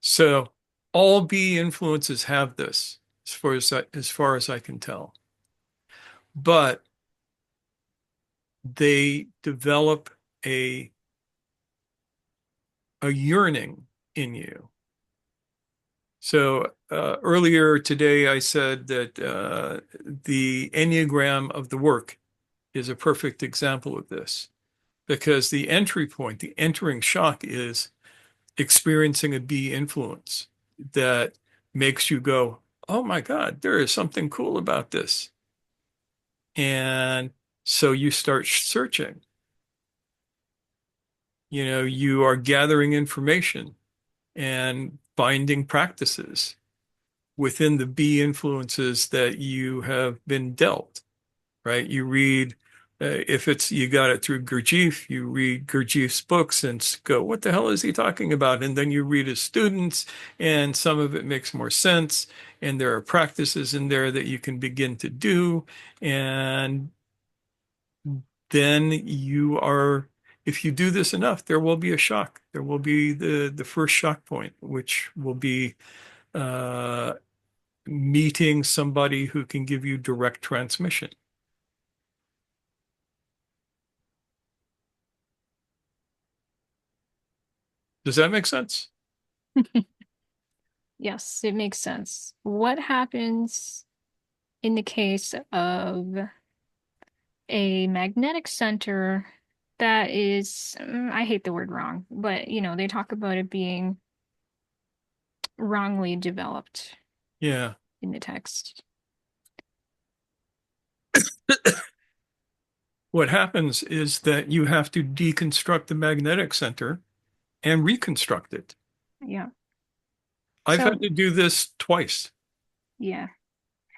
So all B influences have this, as far as I can tell. But they develop a yearning in you. So earlier today, I said that the Enneagram of the work is a perfect example of this because the entry point, the entering shock is experiencing a B influence that makes you go, oh my God, there is something cool about this. And so you start searching. You are gathering information and finding practices within the B influences that you have been dealt, right? You read, if it's you got it through Gurdjieff, you read Gurdjieff's books and go, what the hell is he talking about? And then you read his students, and some of it makes more sense. And there are practices in there that you can begin to do. And then if you do this enough, there will be a shock. There will be the first shock point, which will be uh, meeting somebody who can give you direct transmission. Does that make sense? Yes, it makes sense. What happens in the case of a magnetic center that is, I hate the word wrong, but they talk about it being wrongly developed Yeah. in the text. What happens is that you have to deconstruct the magnetic center and reconstruct it. Yeah. I've So, had to do this twice. yeah.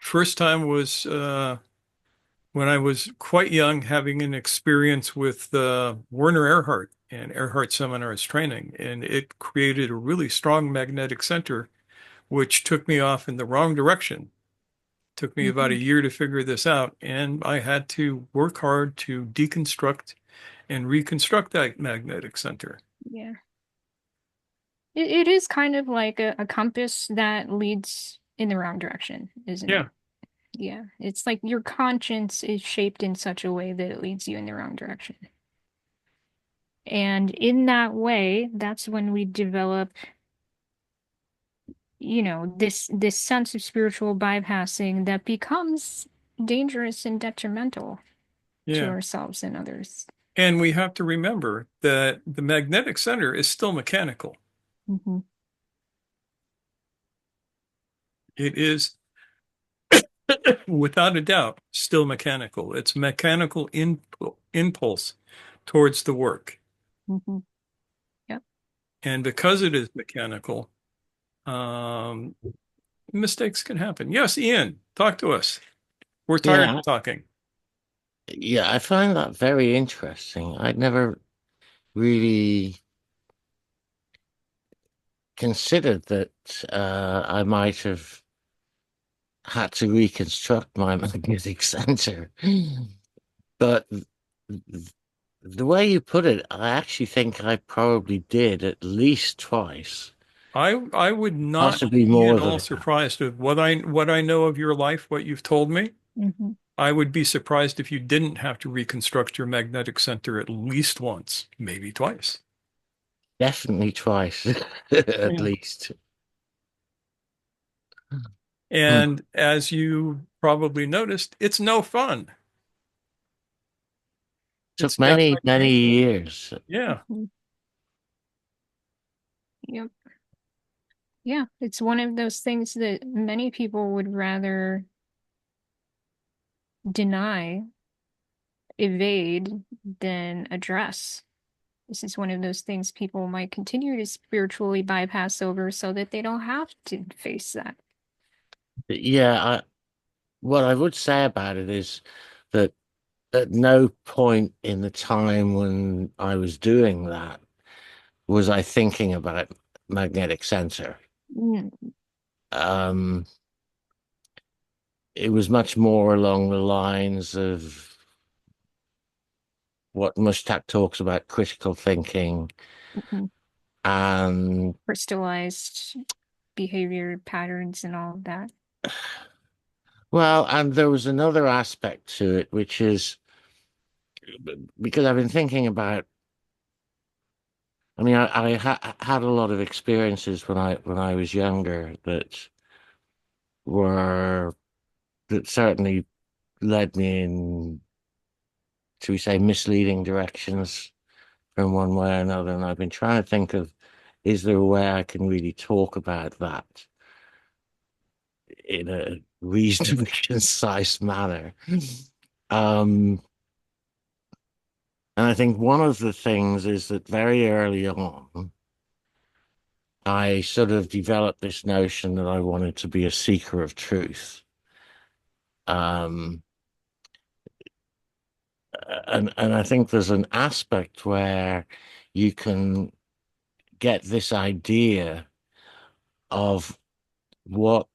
First time was when I was quite young, having an experience with Werner Erhard and Erhard Seminars training, and it created a really strong magnetic center, which took me off in the wrong direction. Took me about a Hmm. year to figure this out, and I had to work hard to deconstruct and reconstruct that magnetic center. Yeah. It is kind of like a compass that leads in the wrong direction, isn't Yeah, it? Yeah. It's like your conscience is shaped in such a way that it leads you in the wrong direction. And in that way, that's when we develop, this sense of spiritual bypassing that becomes dangerous and detrimental to yeah. ourselves and others. And we have to remember that the magnetic center is still mechanical. Hmm. It is, without a doubt, still mechanical. It's mechanical impulse towards the work. Hmm. Yep. And because it is mechanical, um, mistakes can happen. Yes, Ian, talk to us. We're tired Yeah, of talking. yeah, I find that very interesting. I'd never really considered that I might have had to reconstruct my magnetic center. But the way you put it, I actually think I probably did at least twice, I would not possibly be more at all than that. surprised with what I know of your life, what you've told me. Hmm. I would be surprised if you didn't have to reconstruct your magnetic center at least once, maybe twice. Definitely twice, at Yeah. least. Hmm. And as you probably noticed, it's no fun. Took It's many, downright many painful. years. Yeah. Hmm. Yep. Yeah. It's one of those things that many people would rather deny, evade, than address. This is one of those things people might continue to spiritually bypass over so that they don't have to face that. Yeah, what I would say about it is that at no point in the time when I was doing that was I thinking about magnetic center. Mm, Um, it was much more along the lines of what Mushtaq talks about, critical thinking, mhm. and Crystallized behavior patterns and all of that. well, and there was another aspect to it, which is because I've been thinking about. I mean, had a lot of experiences when I was younger were that certainly led me in, should we say, misleading directions from one way or another. And I've been trying to think of, is there a way I can really talk about that in a reasonably concise manner? Um, and I think one of the things is that very early on, I sort of developed this notion that I wanted to be a seeker of truth. Um, and I think there's an aspect where you can get this idea of what,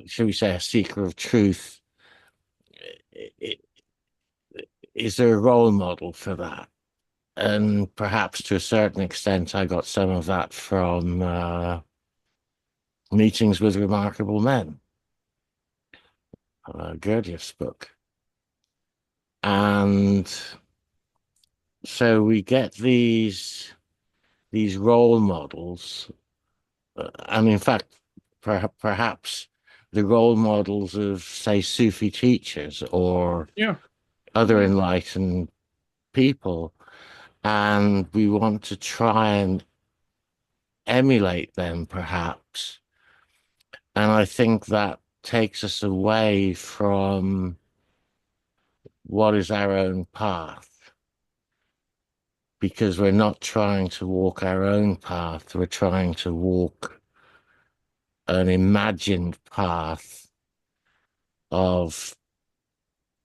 should we say, a seeker of truth, i- is there a role model for that? And perhaps to a certain extent, I got some of that from Meetings with Remarkable Men, Gurdjieff's book. And so we get these role models, and in fact, perhaps the role models of, say, Sufi teachers or Yeah. other Yeah. enlightened people, and we want to try and emulate them, perhaps. And I think that takes us away from what is our own path, because we're not trying to walk our own path, we're trying to walk an imagined path of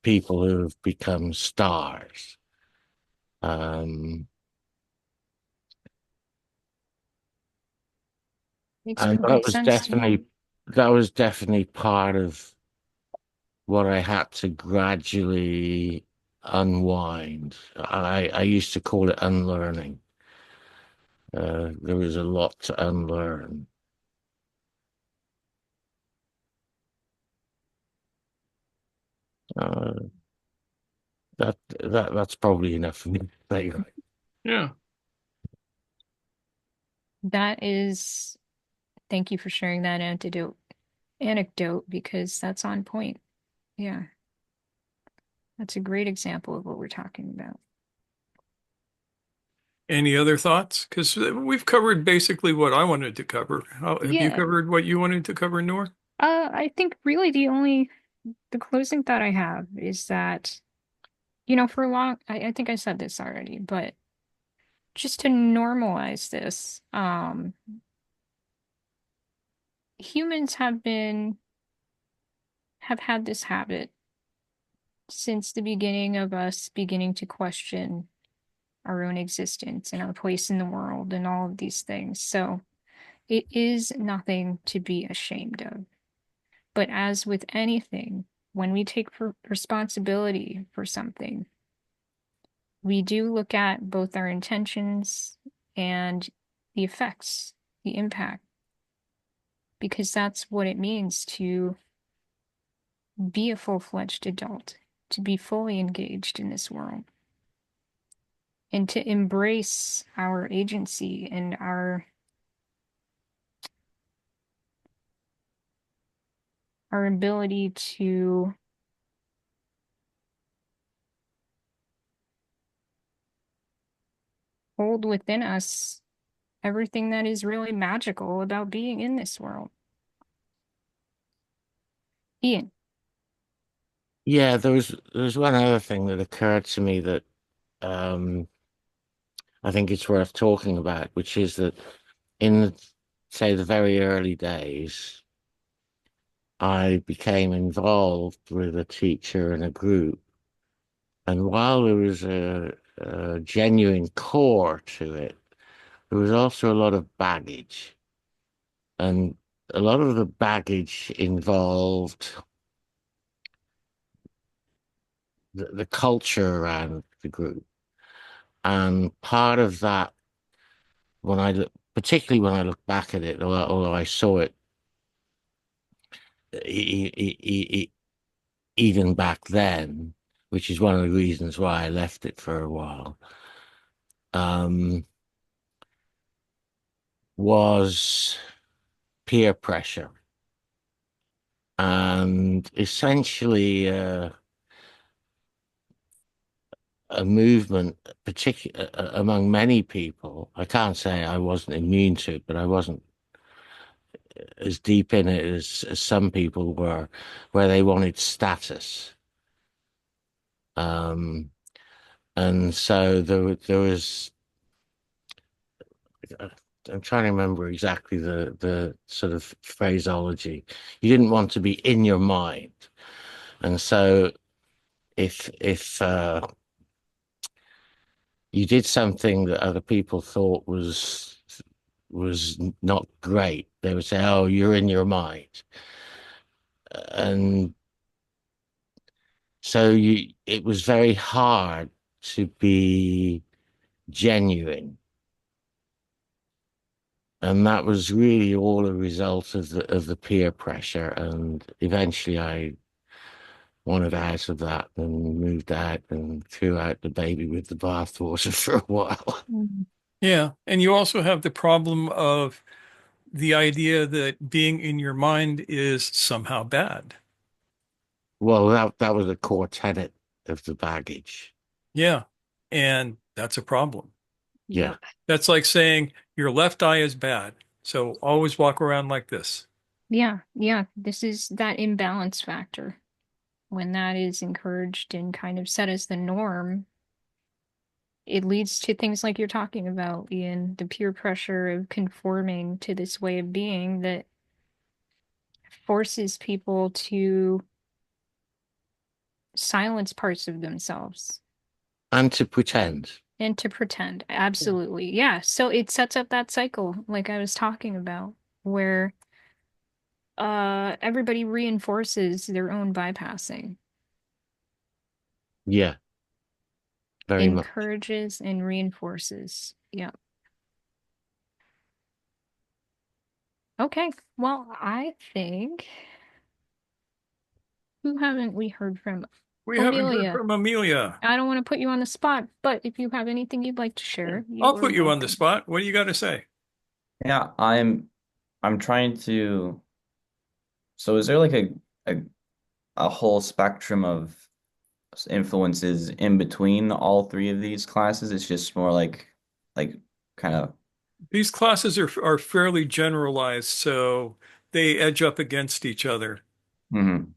people who have become stars. Um, Makes and complete sense to me. that was definitely part of what I had to gradually unwind. I used to call it unlearning. There was a lot to unlearn. Uh, that's probably enough for me to say. Right? Yeah. That is, thank you for sharing that anecdote because that's on point. Yeah, that's a great example of what we're talking about. Any other thoughts? Because we've covered basically what I wanted to cover. Have you Yeah, covered what you wanted to cover, Noor? I think really the closing thought I have is that, for a long, I think I said this already, but just to normalize this, humans have had this habit since the beginning of us beginning to question our own existence and our place in the world and all of these things. So it is nothing to be ashamed of. But as with anything, when we take responsibility for something, we do look at both our intentions and the effects, the impact, because that's what it means to be a full-fledged adult, to be fully engaged in this world, and to embrace our agency and our ability to hold within us everything that is really magical about being in this world. Ian. Yeah, there was one other thing that occurred to me that um, I think it's worth talking about, which is that in, say, the very early days, I became involved with a teacher in a group. And while there was genuine core to it, there was also a lot of baggage. And a lot of the baggage involved the culture around the group. And part of that, when I look, particularly when I look back at it, although I saw it e- e- e- even back then, which is one of the reasons why I left it for a while, um, was peer pressure. And essentially, a movement, particular among many people. I can't say I wasn't immune to it, but I wasn't as deep in it as some people were, where they wanted status. Um, and so there was. I'm trying to remember exactly the sort of phraseology. You didn't want to be in your mind, and so if you did something that other people thought was not great, they would say, "Oh, you're in your mind," and so it was very hard to be genuine, and that was really all a result of the peer pressure. And eventually, I wanted out of that and moved out and threw out the baby with the bathwater for a while. Mm. Yeah. And you also have the problem of the idea that being in your mind is somehow bad. Well, that was a core tenet of the baggage. Yeah. And that's a problem. Yeah. Yep. That's like saying your left eye is bad. So always walk around like this. Yeah, yeah. This is that imbalance factor. When that is encouraged and kind of set as the norm, it leads to things like you're talking about, Ian, the peer pressure of conforming to this way of being that forces people to silence parts of themselves And to pretend. and to pretend. Absolutely. Yeah. So it sets up that cycle, like I was talking about, where everybody reinforces their own bypassing, Yeah, very much. encourages and reinforces. Yeah. Okay. Well, I think who haven't we heard from? We haven't heard Amelia. from Amelia. I don't want to put you on the spot, but if you have anything you'd like to Yeah. share, you I'll are put you on the welcome. spot. What do you got to say? Yeah, I'm trying to. So is there like a a whole spectrum of influences in between all three of these classes? It's just more like kind of These classes are fairly generalized, so they edge up against each other. hmm.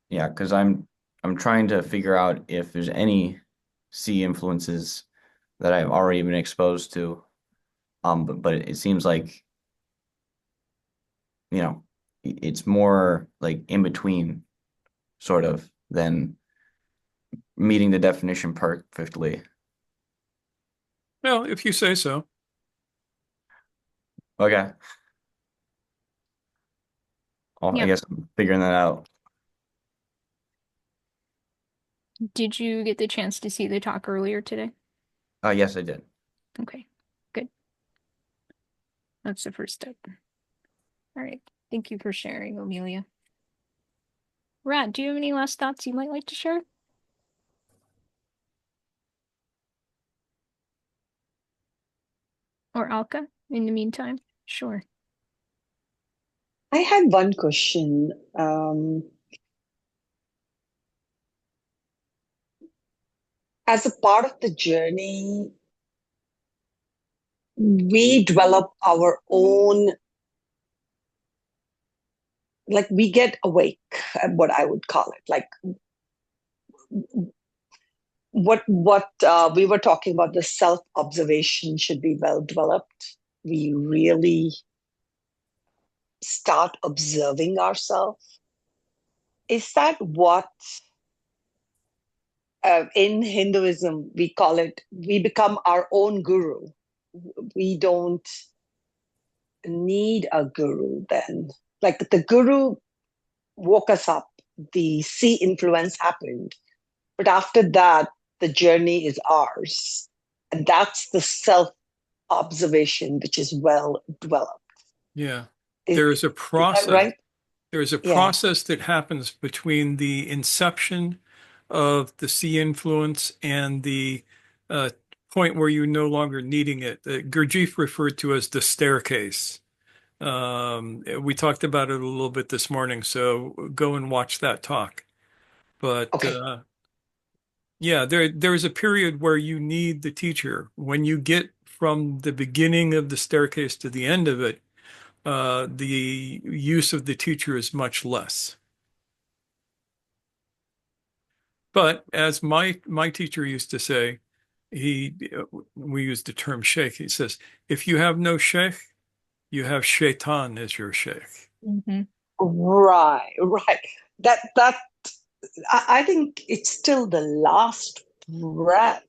Yeah, because I'm trying to figure out if there's any C influences that I've already been exposed to. But it seems like, you know, it's more like in between sort of than meeting the definition perfectly. Well, if you say so. Okay. I Yeah. guess I'm figuring that out. Did you get the chance to see the talk earlier today? Yes, I did. Okay. Good. That's the first step. All right. Thank you for sharing, Amelia. Rad, do you have any last thoughts you might like to share? Or Alka in the meantime? Sure. I had one question. As a part of the journey, we develop our own, like we get awake, what I would call it. Like what we were talking about, the self-observation should be well developed. We really start observing ourselves. Is that what in Hinduism, we call it, we become our own guru. We don't need a guru then. Like the guru woke us up, the sea influence happened. But after that, the journey is ours. And that's the self observation, which is well developed. Yeah. Is, There is a is that process. right? There is a Yeah. process that happens between the inception of the sea influence and the uh, point where you're no longer needing it. Gurdjieff referred to as the staircase. We talked about it a little bit this morning, so go and watch that talk. But Okay. yeah, there's a period where you need the teacher. When you get from the beginning of the staircase to the end of it, the use of the teacher is much less. But as my teacher used to say, he we use the term sheikh. He says, if you have no sheikh, you have shaitan as your sheikh. Mm-hmm. Right, right. That I think it's still the last breath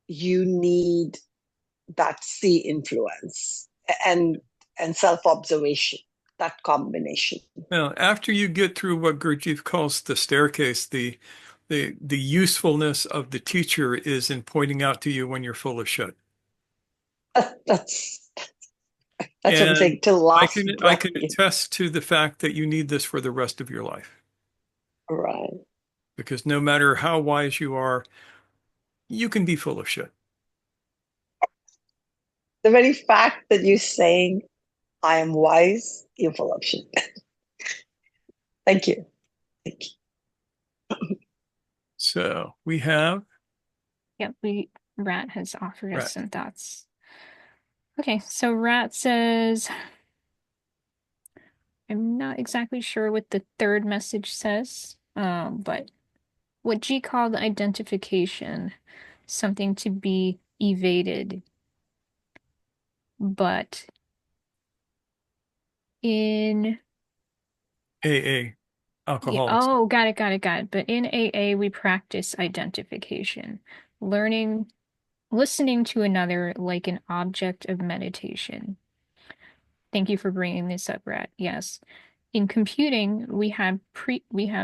you need that sea influence and and self-observation, that combination. Now, after you get through what Gurdjieff calls the staircase, the usefulness of the teacher is in pointing out to you when you're full of shit. That's that's what I'm saying. And Till I last can I breath. can attest to the fact that you need this for the rest of your life. Right. Because no matter how wise you are, you can be full of shit. The very fact that you're saying I am wise, you're full of shit. Thank you. Thank you. So we have Yep, Rat has offered us Brett. some thoughts. Okay, so Rat says, I'm not exactly sure what the third message says, but what G called identification, something to be evaded, but in AA, yeah, alcoholics. oh, got it. But in AA, we practice identification, learning, listening to another like an object of meditation. Thank you for bringing this up, Rat. Yes. In computing, we have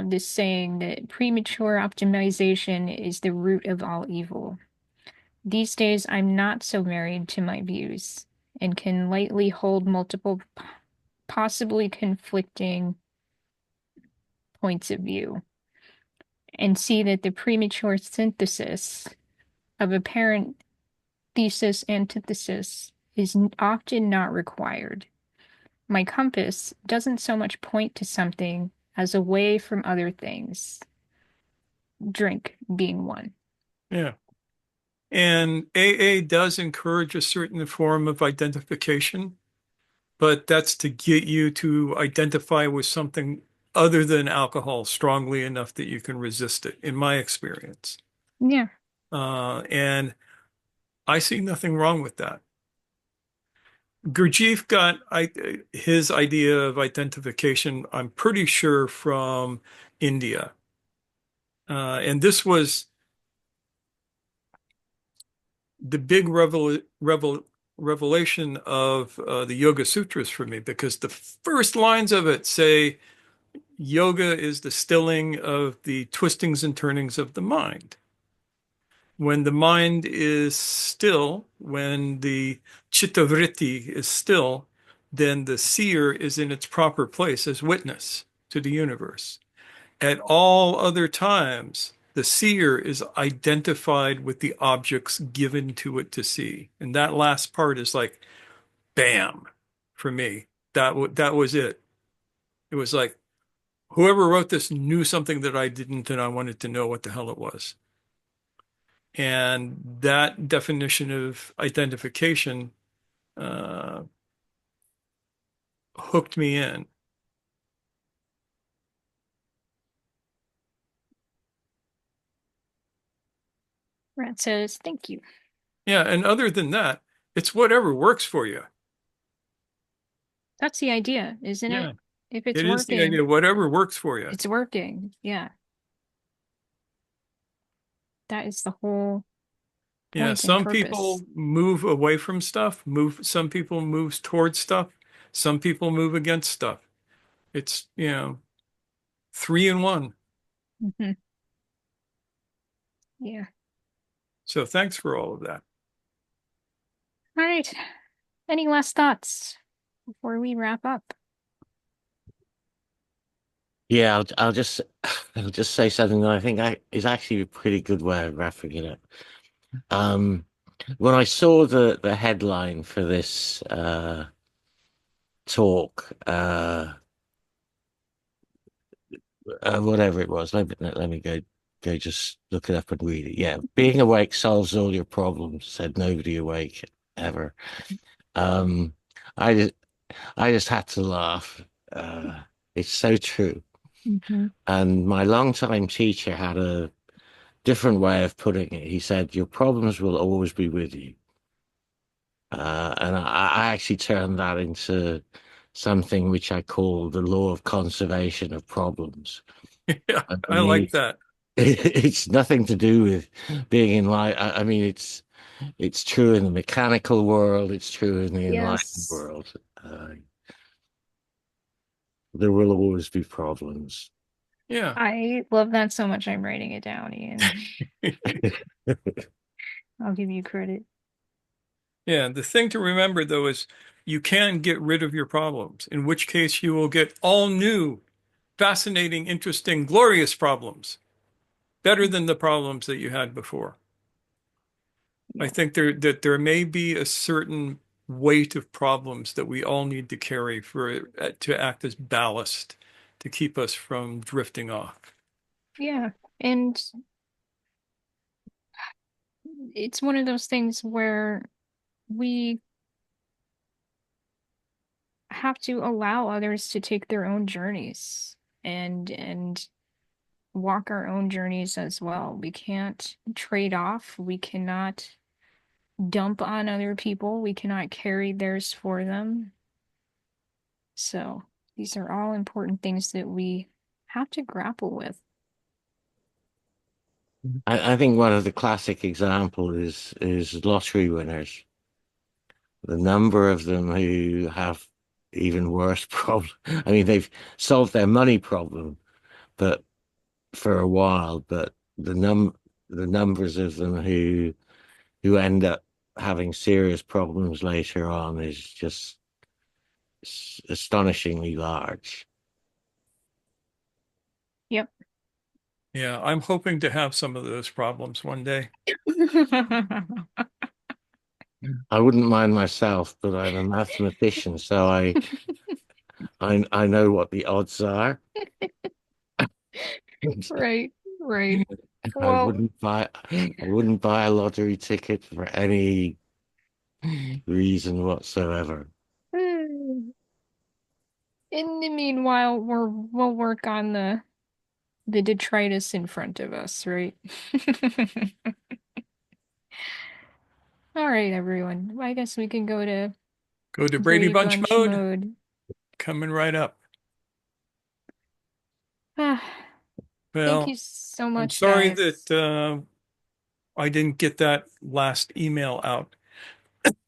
this saying that premature optimization is the root of all evil. These days, I'm not so married to my views and can lightly hold multiple, possibly conflicting points of view and see that the premature synthesis of apparent thesis antithesis is often not required. My compass doesn't so much point to something as away from other things, drink being one. Yeah. And AA does encourage a certain form of identification, but that's to get you to identify with something other than alcohol strongly enough that you can resist it, in my experience. Yeah. And I see nothing wrong with that. Gurdjieff got his idea of identification, I'm pretty sure, from India. And this was the big revelation of the Yoga Sutras for me, because the first lines of it say yoga is the stilling of the twistings and turnings of the mind. When the mind is still, when the chittavritti is still, then the seer is in its proper place as witness to the universe. At all other times, the seer is identified with the objects given to it to see. And that last part is like, bam, for me. That was it. It was like, whoever wrote this knew something that I didn't, and I wanted to know what the hell it was. And that definition of identification uh, hooked me in. Rat says, thank you. Yeah, and other than that, it's whatever works for you. That's the idea, isn't Yeah, it? If it's it is the working, idea, whatever works for you. it's working. Yeah. That is the whole Yeah, point and some purpose. people move away from stuff, some people move towards stuff, some people move against stuff. It's, three in one. Hmm. Yeah. So thanks for all of that. All right. Any last thoughts before we wrap up? Yeah, I'll just I'll just say something that I think is actually a pretty good way of wrapping it up. Um, when I saw the headline for this talk, whatever it was, let me go just look it up and read it. Yeah, being awake solves all your problems, said nobody awake ever. Um, I just I just had to laugh. It's so true. Hmm. And my longtime teacher had a different way of putting it. He said, "Your problems will always be with you." And I actually turned that into something which I call the law of conservation of problems. Yeah, I I mean, like that. it's nothing to do with being enlightened. I mean, it's true in the mechanical world. It's true in the enlightened Yes. world. Uh, there will always be problems. Yeah. I love that so much. I'm writing it down, Ian. I'll give you credit. Yeah, the thing to remember though is you can get rid of your problems, in which case you will get all new, fascinating, interesting, glorious problems, better than the problems that you had before. I Yeah. think there may be a certain weight of problems that we all need to carry for it to act as ballast to keep us from drifting off. Yeah. And it's one of those things where we have to allow others to take their own journeys and walk our own journeys as well. We can't trade off. We cannot dump on other people. We cannot carry theirs for them. So these are all important things that we have to grapple with. I think one of the classic examples is lottery winners. The number of them who have even worse problems. I mean, they've solved their money problem, but for a while, but the numbers of them who end up having serious problems later on is just astonishingly large. Yep. Yeah, I'm hoping to have some of those problems one day. I wouldn't mind myself, but I'm a mathematician, so I know what the odds are. Right, right. I Well, wouldn't buy a lottery ticket for any reason whatsoever. in the meanwhile, we'll work on the detritus in front of us, right? All right, everyone. I guess we can go to Go to Brady Brady Bunch Bunch mode, mode. coming right up. Ah, thank Well, you so I'm much, sorry guys. that I didn't get that last email out,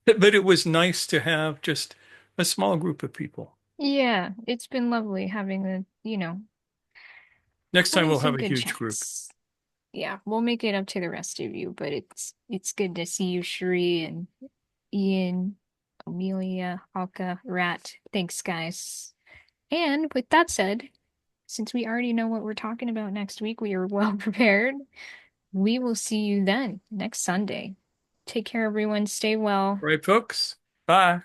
but it was nice to have just a small group of people. Yeah, it's been lovely having Next time having we'll have some a good huge group. chats. Yeah, we'll make it up to the rest of you, but it's good to see you, Sheree and Ian, Amelia, Alka, Rat. Thanks, guys. And with that said, since we already know what we're talking about next week, we are well prepared. We will see you then next Sunday. Take care, everyone. Stay well. Right, folks? Bye.